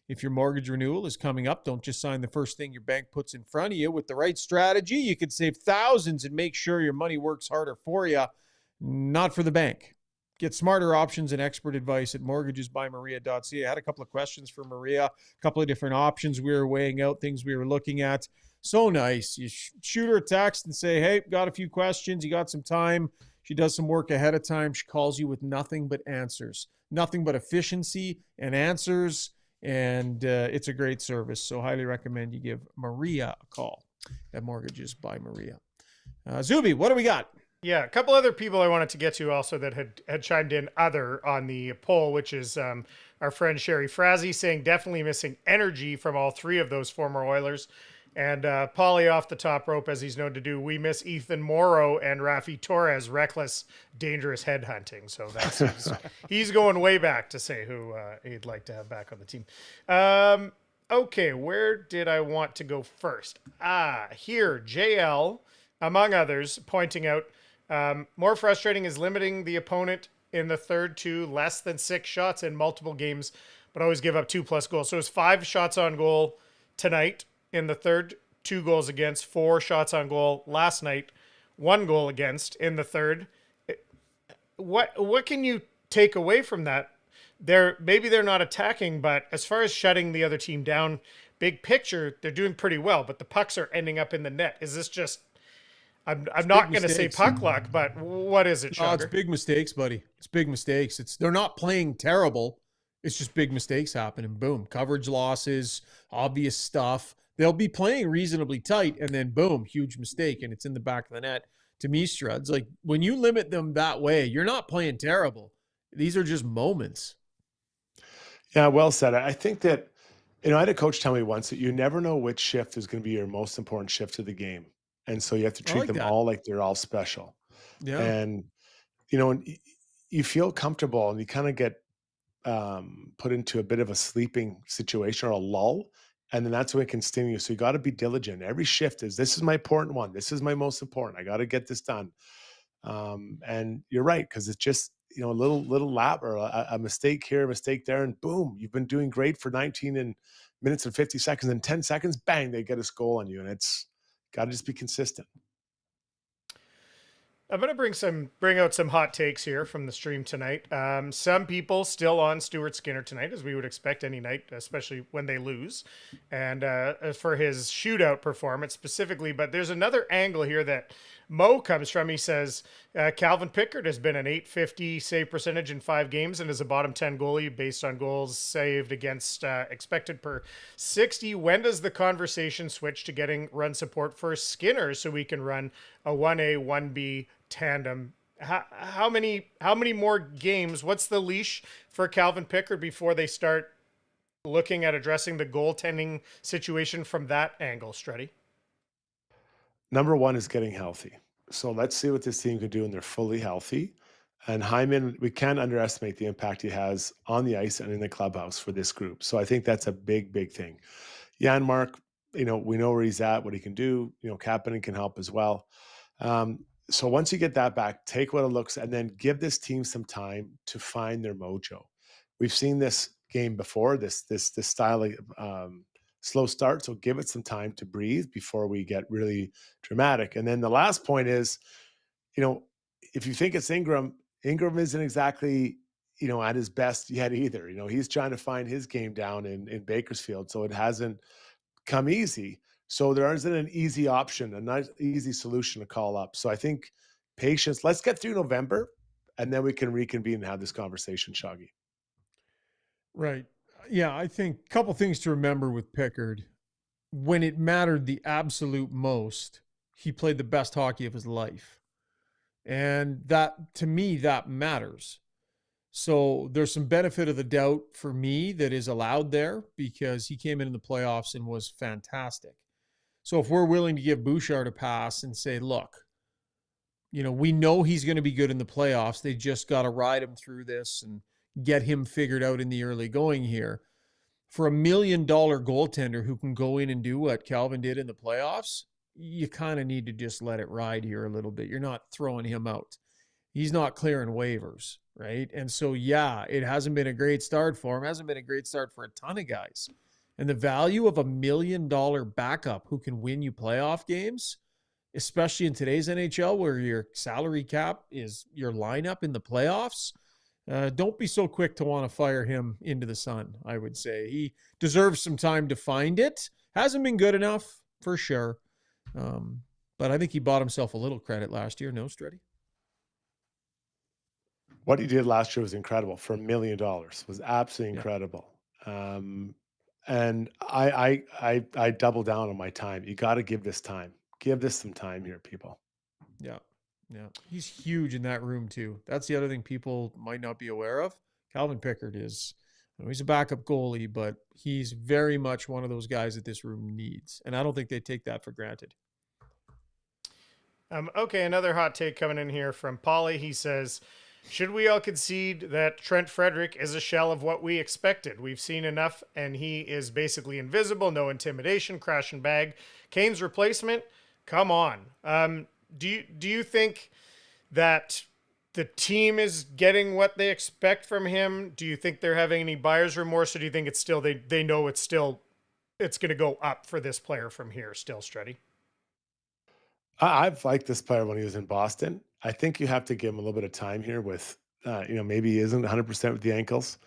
If your mortgage renewal is coming up, don't just sign the first thing your bank puts in front of you. With the right strategy, you could save thousands and make sure your money works harder for you, not for the bank. Get smarter options and expert advice at mortgagesbymaria.ca. I had a couple of questions for Maria, a couple of different options we were weighing out, things we were looking at. So nice. You shoot her a text and say, hey, got a few questions. You got some time. She does some work ahead of time. She calls you with nothing but answers, nothing but efficiency and answers. And it's a great service. So highly recommend you give Maria a call at Mortgages by Maria. Zuby, what do we got? Yeah, a couple other people I wanted to get to also that had chimed in other on the poll, which is our friend Sherry Frazee saying definitely missing energy from all three of those former Oilers. And Paulie off the top rope, as he's known to do, we miss Ethan Morrow and Rafi Torres, reckless, dangerous headhunting. So he's going way back to say who he'd like to have back on the team. Okay, where did I want to go first? Here, JL, among others, pointing out more frustrating is limiting the opponent in the third to less than 6 shots in multiple games, but always give up 2+ goals. So it's 5 shots on goal tonight in the third, 2 goals against, 4 shots on goal last night, 1 goal against in the third. What can you take away from that? Maybe they're not attacking, but as far as shutting the other team down, big picture, they're doing pretty well, but the pucks are ending up in the net. Is this just, I'm not going to say puck luck, but what is it, Oh, it's Sugar? big mistakes, buddy. It's big mistakes. They're not playing terrible. It's just big mistakes happening. Boom. Coverage losses, obvious stuff. They'll be playing reasonably tight, and then boom, huge mistake, and it's in the back of the net. To me, Struds, like when you limit them that way, you're not playing terrible. These are just moments. Yeah, well said. I think that, I had a coach tell me once that you never know which shift is going to be your most important shift of the game. And so you have to I treat like them that. all like they're all special. Yeah. And, and you feel comfortable and you kind of get put into a bit of a sleeping situation or a lull. And then that's when it can sting you. So you got to be diligent. Every shift this is my important one. This is my most important. I got to get this done. And you're right, because it's just, a little lap or a mistake here, a mistake there, and boom, you've been doing great for 19 minutes and 50 seconds, and 10 seconds, bang, they get a goal on you. And it's got to just be consistent. I'm going to bring out some hot takes here from the stream tonight. Some people still on Stuart Skinner tonight, as we would expect any night, especially when they lose, and for his shootout performance specifically. But there's another angle here that Mo comes from. He says Calvin Pickard has been an .850 save percentage in 5 games and is a bottom 10 goalie based on goals saved against expected per 60. When does the conversation switch to getting run support for Skinner so we can run a 1A 1B tandem? How many more games? What's the leash for Calvin Pickard before they start looking at addressing the goaltending situation from that angle, Struddy? Number one is getting healthy. So let's see what this team can do when they're fully healthy. And Hyman, we can't underestimate the impact he has on the ice and in the clubhouse for this group. So I think that's a big, big thing. Jan Mark, we know where he's at, what he can do. Kapanen can help as well. So once you get that back, take what it looks, and then give this team some time to find their mojo. We've seen this game before, this style of slow start. So give it some time to breathe before we get really dramatic. And then the last point is, if you think it's Ingram isn't exactly, at his best yet either. He's trying to find his game down in Bakersfield. So it hasn't come easy. So there isn't an easy option, a nice easy solution to call up. So I think patience. Let's get through November, and then we can reconvene and have this conversation, Shaggy. Right. Yeah, I think a couple things to remember with Pickard. When it mattered the absolute most, he played the best hockey of his life. And that, to me, that matters. So there's some benefit of the doubt for me that is allowed there because he came into the playoffs and was fantastic. So if we're willing to give Bouchard a pass and say, look, we know he's going to be good in the playoffs. They just got to ride him through this and get him figured out in the early going here. For $1 million goaltender who can go in and do what Calvin did in the playoffs, you kind of need to just let it ride here a little bit. You're not throwing him out. He's not clearing waivers, right? And so, yeah, it hasn't been a great start for him. It hasn't been a great start for a ton of guys. And the value of $1 million backup who can win you playoff games, especially in today's NHL where your salary cap is your lineup in the playoffs, don't be so quick to want to fire him into the sun, I would say. He deserves some time to find it. Hasn't been good enough, for sure. But I think he bought himself a little credit last year. No, Struddy? What he did last year was incredible. For $1 million was absolutely incredible. And I double down on my time. You got to give this time. Give this some time here, people. Yeah. Yeah. He's huge in that room too. That's the other thing people might not be aware of. Calvin Pickard is, he's a backup goalie, but he's very much one of those guys that this room needs. And I don't think they take that for granted. Okay, another hot take coming in here from Polly. He says, should we all concede that Trent Frederick is a shell of what we expected? We've seen enough, and he is basically invisible, no intimidation, crash and bag. Kane's replacement? Come on. Do you think that the team is getting what they expect from him? Do you think they're having any buyer's remorse, or do you think it's still they know it's going to go up for this player from here still, Struddy? I've liked this player when he was in Boston. I think you have to give him a little bit of time here with, maybe he isn't 100% with the ankles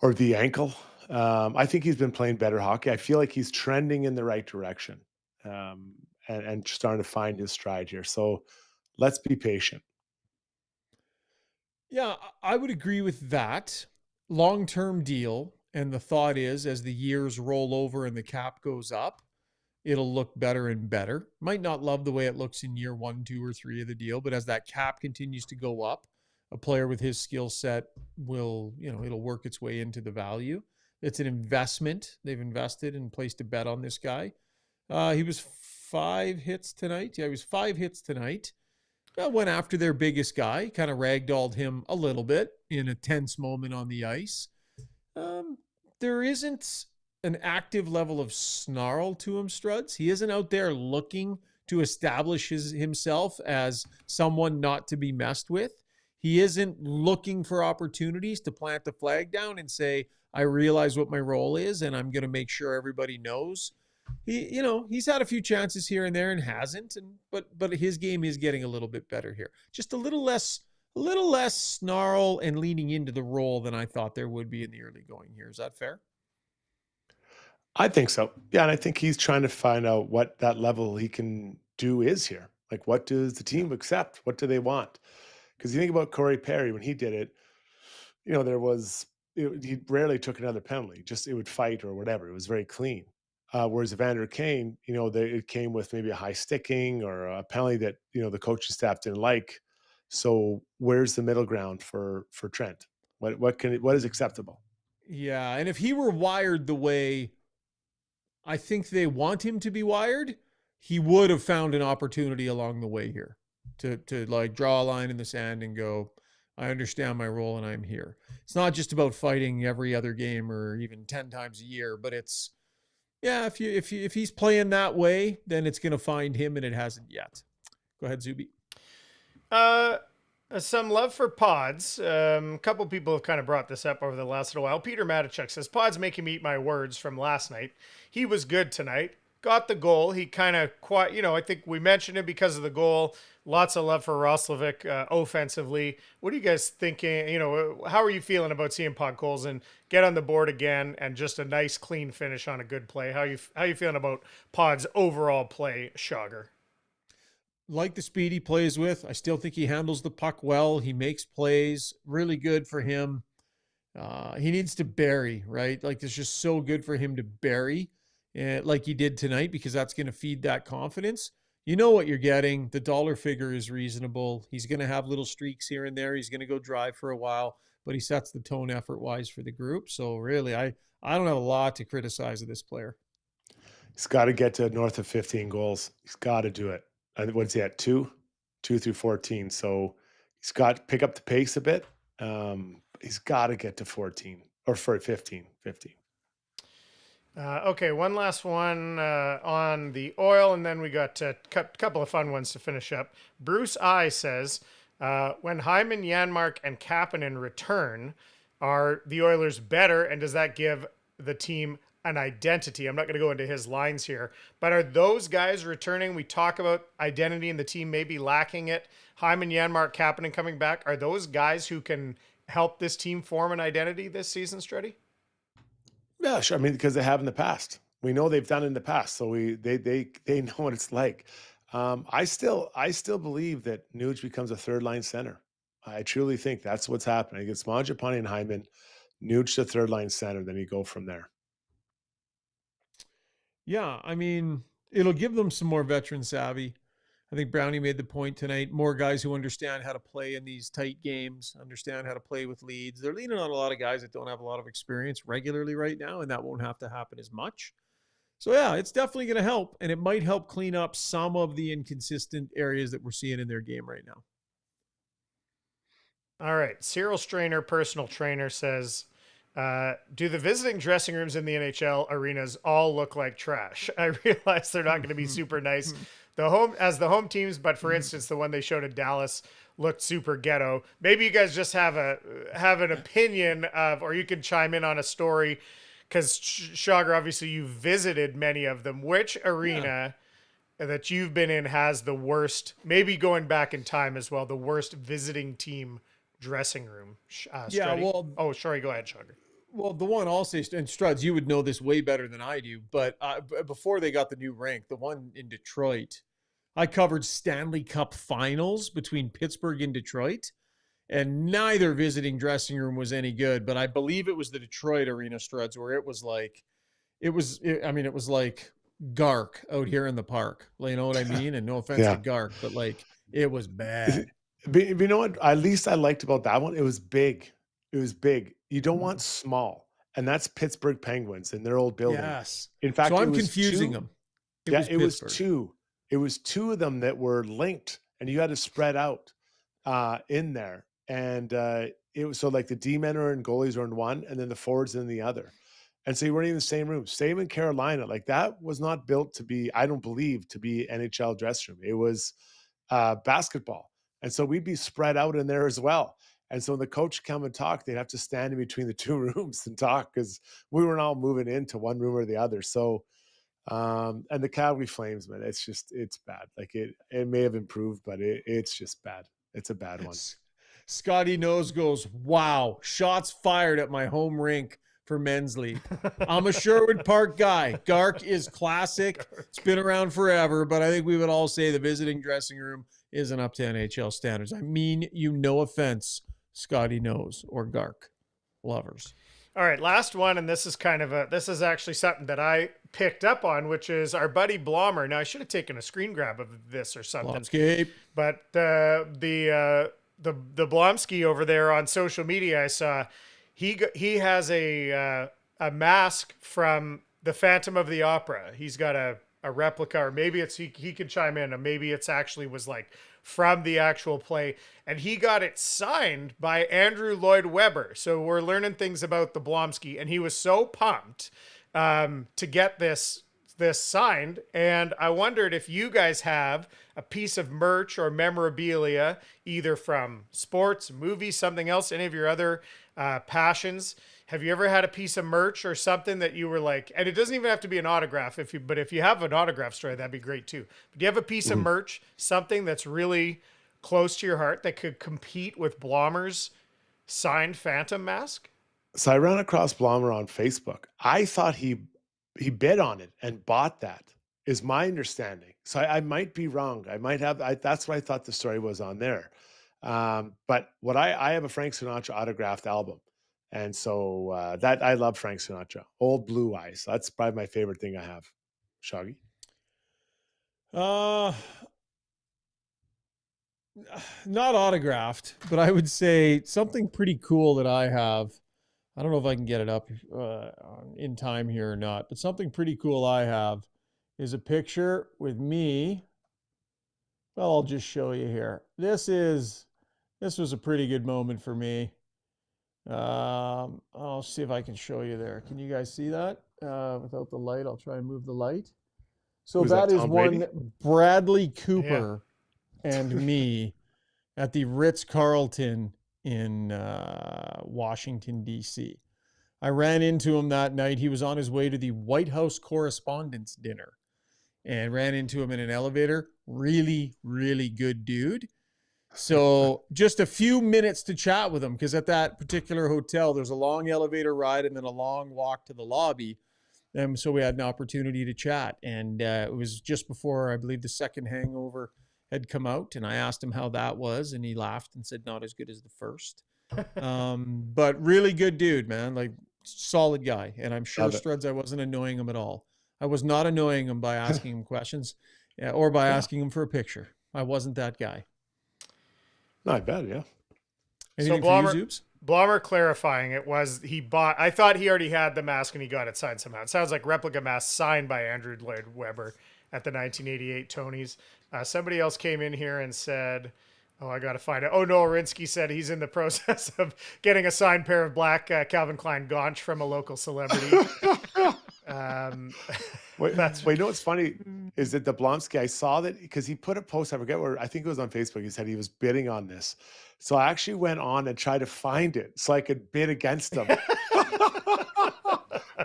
or the ankle. I think he's been playing better hockey. I feel like he's trending in the right direction, and starting to find his stride here. So let's be patient. Yeah, I would agree with that. Long-term deal. And the thought is, as the years roll over and the cap goes up, it'll look better and better. Might not love the way it looks in year 1, 2, or 3 of the deal, but as that cap continues to go up, a player with his skill set will, it'll work its way into the value. It's an investment. They've invested and placed a bet on this guy. He was 5 hits tonight. Yeah, he was 5 hits tonight. Went after their biggest guy, kind of ragdolled him a little bit in a tense moment on the ice. There isn't an active level of snarl to him, Struds. He isn't out there looking to establish himself as someone not to be messed with. He isn't looking for opportunities to plant the flag down and say, I realize what my role is and I'm going to make sure everybody knows. He's had a few chances here and there and hasn't, but his game is getting a little bit better here. Just a little less snarl and leaning into the role than I thought there would be in the early going here. Is that fair? I think so. Yeah, and I think he's trying to find out what that level he can do is here. Like, what does the team accept? What do they want? Because you think about Corey Perry when he did it, he rarely took another penalty. Just it would fight or whatever. It was very clean. Whereas Evander Kane, it came with maybe a high sticking or a penalty that the coaching staff didn't like. So where's the middle ground for Trent? What is acceptable? Yeah, and if he were wired the way I think they want him to be wired, he would have found an opportunity along the way here to like draw a line in the sand and go, I understand my role and I'm here. It's not just about fighting every other game or even 10 times a year, but it's, yeah, if he's playing that way, then it's going to find him, and it hasn't yet. Go ahead, Zuby. Some love for Pods. A couple people have kind of brought this up over the last little while. Peter Matichuk says, Pods make him eat my words from last night. He was good tonight. Got the goal. He kind of I think we mentioned it because of the goal. Lots of love for Roslovic offensively. What are you guys thinking? How are you feeling about seeing Podkolzin get on the board again and just a nice clean finish on a good play? How you feeling about Pod's overall play, Schauger? Like the speed he plays with. I still think he handles the puck well. He makes plays. Really good for him. He needs to bury, right? Like, it's just so good for him to bury like he did tonight, because that's going to feed that confidence. You know what you're getting. The dollar figure is reasonable. He's going to have little streaks here and there. He's going to go dry for a while, but he sets the tone effort-wise for the group. So really, I don't have a lot to criticize of this player. He's got to get to north of 15 goals. He's got to do it. What's he at? 2 through 14. So he's got to pick up the pace a bit. He's got to get to 14 or for 15. Okay, one last one on the Oil, and then we got a couple of fun ones to finish up. Bruce I says, when Hyman, Janmark, and Kapanen return, are the Oilers better, and does that give the team an identity? I'm not going to go into his lines here, but are those guys returning? We talk about identity and the team maybe lacking it. Hyman, Janmark, Kapanen coming back. Are those guys who can help this team form an identity this season, Struddy? Yeah, sure. I mean, because they have in the past. We know they've done it in the past, so they know what it's like. I still believe that Nuge becomes a third line center. I truly think that's what's happening. Against Mangiapane and Hyman, Nuge to third line center, then you go from there. Yeah, I mean, it'll give them some more veteran savvy. I think Brownie made the point tonight. More guys who understand how to play in these tight games, understand how to play with leads. They're leaning on a lot of guys that don't have a lot of experience regularly right now, and that won't have to happen as much. So, yeah, it's definitely going to help, and it might help clean up some of the inconsistent areas that we're seeing in their game right now. All right. Cyril Strainer, personal trainer, says, do the visiting dressing rooms in the NHL arenas all look like trash? I realize they're not going to be super nice the home teams, but for instance, the one they showed at Dallas looked super ghetto. Maybe you guys just have an opinion of, or you can chime in on a story, because Shogger, obviously you visited many of them. Which arena that you've been in has the worst, maybe going back in time as well, the worst visiting team dressing room? Oh, sorry, go ahead, Shogger. Well, the one I'll say, and Struds, you would know this way better than I do, but before they got the new rink, the one in Detroit, I covered Stanley Cup finals between Pittsburgh and Detroit, and neither visiting dressing room was any good, but I believe it was the Detroit arena, Struds, where it was like Gark out here in the park. You know what I mean? And no offense to Gark, but like, it was bad. You know what? At least I liked about that one. It was big. It was big. You don't want small, and that's Pittsburgh Penguins in their old building. Yes. In fact, so I'm confusing them. It was two. It was two of them that were linked, and you had to spread out in there. And it was so like the D-men are in, goalies are in one, and then the forwards in the other. And so you weren't even in the same room. Same in Carolina. Like that was not built to be, I don't believe, to be NHL dressing room. It was basketball. And so we'd be spread out in there as well. And so when the coach come and talk, they'd have to stand in between the two rooms and talk because we weren't all moving into one room or the other. So, and the Calgary Flames, man, it's bad. Like it may have improved, but it's just bad. It's a bad one. Scotty Nose goes, wow, shots fired at my home rink for men's league. I'm a Sherwood Park guy. Gark is classic. It's been around forever, but I think we would all say the visiting dressing room isn't up to NHL standards. I mean, no offense, Scotty Nose or Gark lovers. All right, last one, and this is actually something that I picked up on, which is our buddy Blommer. Now, I should have taken a screen grab of this or something. Blomsky. But the Blomsky over there on social media, I saw he has a mask from the Phantom of the Opera. He's got a replica, or maybe it's he could chime in, or maybe it's actually was like from the actual play, and he got it signed by Andrew Lloyd Webber. So we're learning things about the Blomsky, and he was so pumped to get this signed. And I wondered if you guys have a piece of merch or memorabilia, either from sports, movies, something else, any of your other passions. Have you ever had a piece of merch or something that you were like, and it doesn't even have to be an autograph, but if you have an autograph story, that'd be great too. But do you have a piece of merch, something that's really close to your heart that could compete with Blommer's signed Phantom mask? So I ran across Blommer on Facebook. I thought he bid on it and bought that, is my understanding. So I might be wrong. That's what I thought the story was on there. But I have a Frank Sinatra autographed album. And so that I love Frank Sinatra. Old Blue Eyes. That's probably my favorite thing I have. Shoggy? Not autographed, but I would say something pretty cool that I have. I don't know if I can get it up in time here or not, but something pretty cool I have is a picture with me. Well, I'll just show you here. This was a pretty good moment for me. I'll see if I can show you there. Can you guys see that? Without the light, I'll try and move the light. So that is one Bradley Cooper and me at the Ritz-Carlton in Washington, D.C. I ran into him that night. He was on his way to the White House Correspondents' Dinner and ran into him in an elevator. Really, really good dude. So just a few minutes to chat with him, because at that particular hotel, there's a long elevator ride and then a long walk to the lobby. And so we had an opportunity to chat. And it was just before, I believe, the second hangover had come out. And I asked him how that was. And he laughed and said, not as good as the first. But really good dude, man. Like, solid guy. And I'm sure, Struds, I wasn't annoying him at all. I was not annoying him by asking him questions or by asking him for a picture. I wasn't that guy. Not bad, yeah. Anything so for you, Zoobs? Blommer clarifying it was he bought. I thought he already had the mask and he got it signed somehow. It sounds like replica mask signed by Andrew Lloyd Webber at the 1988 Tonys. Somebody else came in here and said, "Oh, I got to find it." Oh, Noel Rinsky said he's in the process of getting a signed pair of black Calvin Klein Gaunch from a local celebrity. Wait, you know what's funny is that the Blonsky, I saw that because he put a post, I forget where, I think it was on Facebook. He said he was bidding on this. So I actually went on and tried to find it so I could bid against him.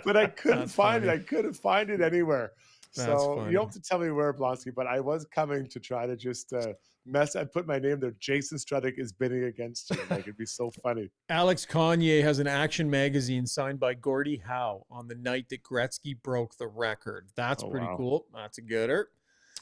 But I couldn't find it. I couldn't find it anywhere. So you don't have to tell me where, Blonsky, but I was coming to try to just I put my name there. Jason Strudwick is bidding against you. Like, it'd be so funny. Alex Kanye has an Action magazine signed by Gordie Howe on the night that Gretzky broke the record. That's pretty cool. That's a gooder.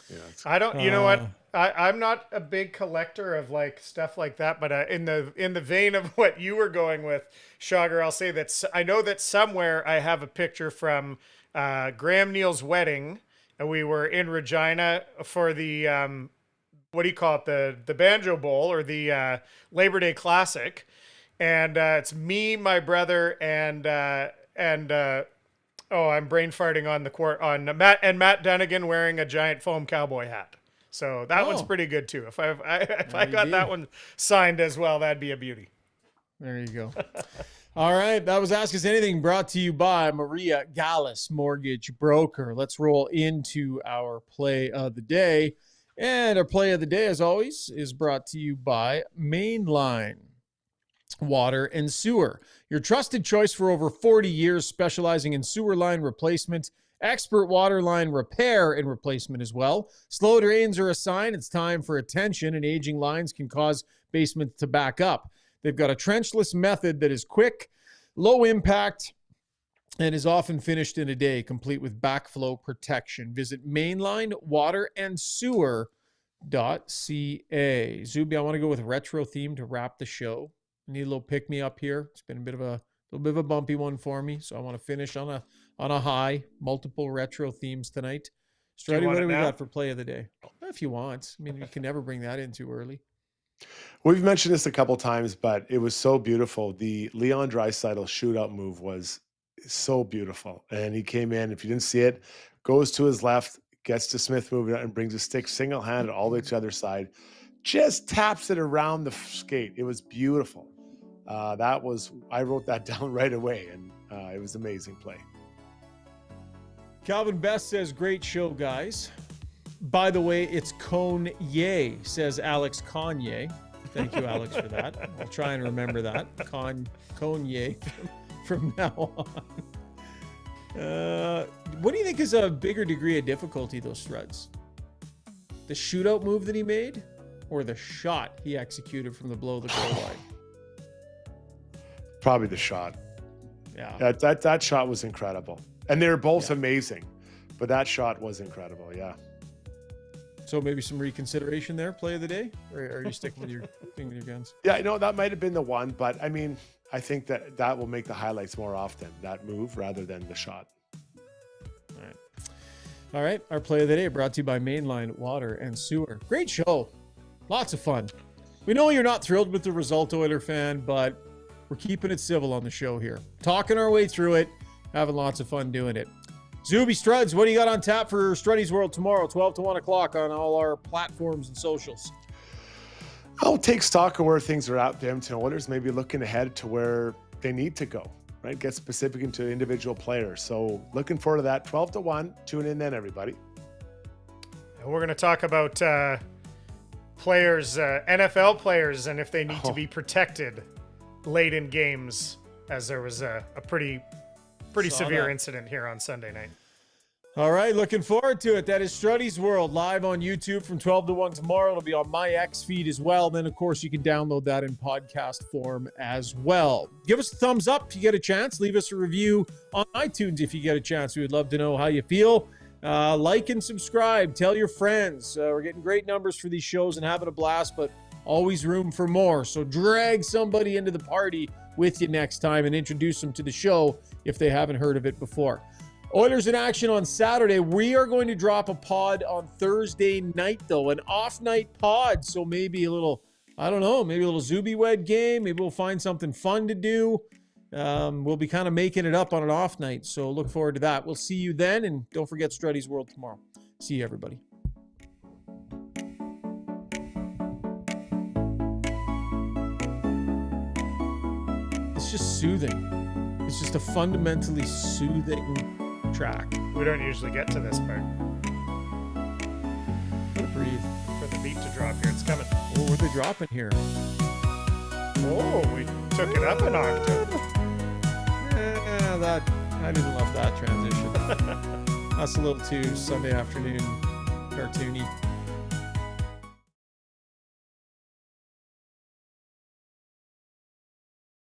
Yeah, I don't. You know what? I'm not a big collector of like stuff like that. But in the vein of what you were going with, Shogger, I'll say that I know that somewhere I have a picture from Graham Neal's wedding, and we were in Regina for the what do you call it? The Banjo Bowl or the Labor Day Classic, and it's me, my brother, and I'm brain farting on the court on Matt Dunnigan wearing a giant foam cowboy hat. So that one's pretty good too. If I got that one signed as well, that'd be a beauty. There you go. All right. That was Ask Us Anything, brought to you by Maria Gallus Mortgage Broker. Let's roll into our play of the day. And our play of the day, as always, is brought to you by Mainline Water and Sewer, your trusted choice for over 40 years, specializing in sewer line replacement, expert water line repair and replacement as well. Slow drains are a sign it's time for attention, and aging lines can cause basements to back up. They've got a trenchless method that is quick, low impact, and is often finished in a day, complete with backflow protection. Visit mainlinewaterandsewer.ca. Zuby, I want to go with retro theme to wrap the show. I need a little pick me up here. It's been a little bit of a bumpy one for me, so I want to finish on a high. Multiple retro themes tonight. Struddy, what do we got for play of the day? If you want. I mean, you can never bring that in too early. We've mentioned this a couple times, but it was so beautiful. The Leon Draisaitl shootout move was so beautiful. And he came in, if you didn't see it, goes to his left, gets to Smith moving out and brings his stick single-handed all the way to the other side. Just taps it around the skate. It was beautiful. I wrote that down right away, and it was an amazing play. Calvin Best says, great show, guys. By the way, it's Kanye, says Alex Kanye. Thank you, Alex, for that. I'll try and remember that. Kanye from now on. What do you think is a bigger degree of difficulty, those threads? The shootout move that he made, or the shot he executed from the below the goal line? Probably the shot. Yeah. That shot was incredible. And they were both amazing. But that shot was incredible, yeah. So maybe some reconsideration there, play of the day? Or are you sticking with your guns? Yeah, that might have been the one, but I mean, I think that will make the highlights more often, that move, rather than the shot. All right. Our play of the day brought to you by Mainline Water and Sewer. Great show. Lots of fun. We know you're not thrilled with the result, Oiler fan, but we're keeping it civil on the show here. Talking our way through it, having lots of fun doing it. Zuby Struds, what do you got on tap for Struddy's World tomorrow, 12 to 1 o'clock on all our platforms and socials? I'll take stock of where things are at. The Edmonton Oilers maybe looking ahead to where they need to go, right? Get specific into individual players. So looking forward to that. 12 to 1. Tune in then, everybody. And we're going to talk about players, NFL players, and if they need to be protected late in games, as there was a pretty severe incident here on Sunday night. All right, looking forward to it. That is Struddy's World, live on YouTube from 12 to 1 tomorrow. It'll be on my X feed as well. Then, of course, you can download that in podcast form as well. Give us a thumbs up if you get a chance. Leave us a review on iTunes if you get a chance. We would love to know how you feel. Like and subscribe. Tell your friends. We're getting great numbers for these shows and having a blast, but always room for more. So drag somebody into the party with you next time and introduce them to the show if they haven't heard of it before. Oilers in action on Saturday. We are going to drop a pod on Thursday night, though, an off-night pod. So maybe a little, I don't know, maybe a little Zuby Wed game. Maybe we'll find something fun to do. We'll be kind of making it up on an off night. So look forward to that. We'll see you then. And don't forget Struddy's World tomorrow. See you, everybody. It's just soothing. It's just a fundamentally soothing track. We don't usually get to this part. Let it breathe. For the beat to drop here, it's coming. Oh, where are they dropping here? Oh, we took it up an octave. Yeah, I didn't love that transition. That's a little too Sunday afternoon cartoony.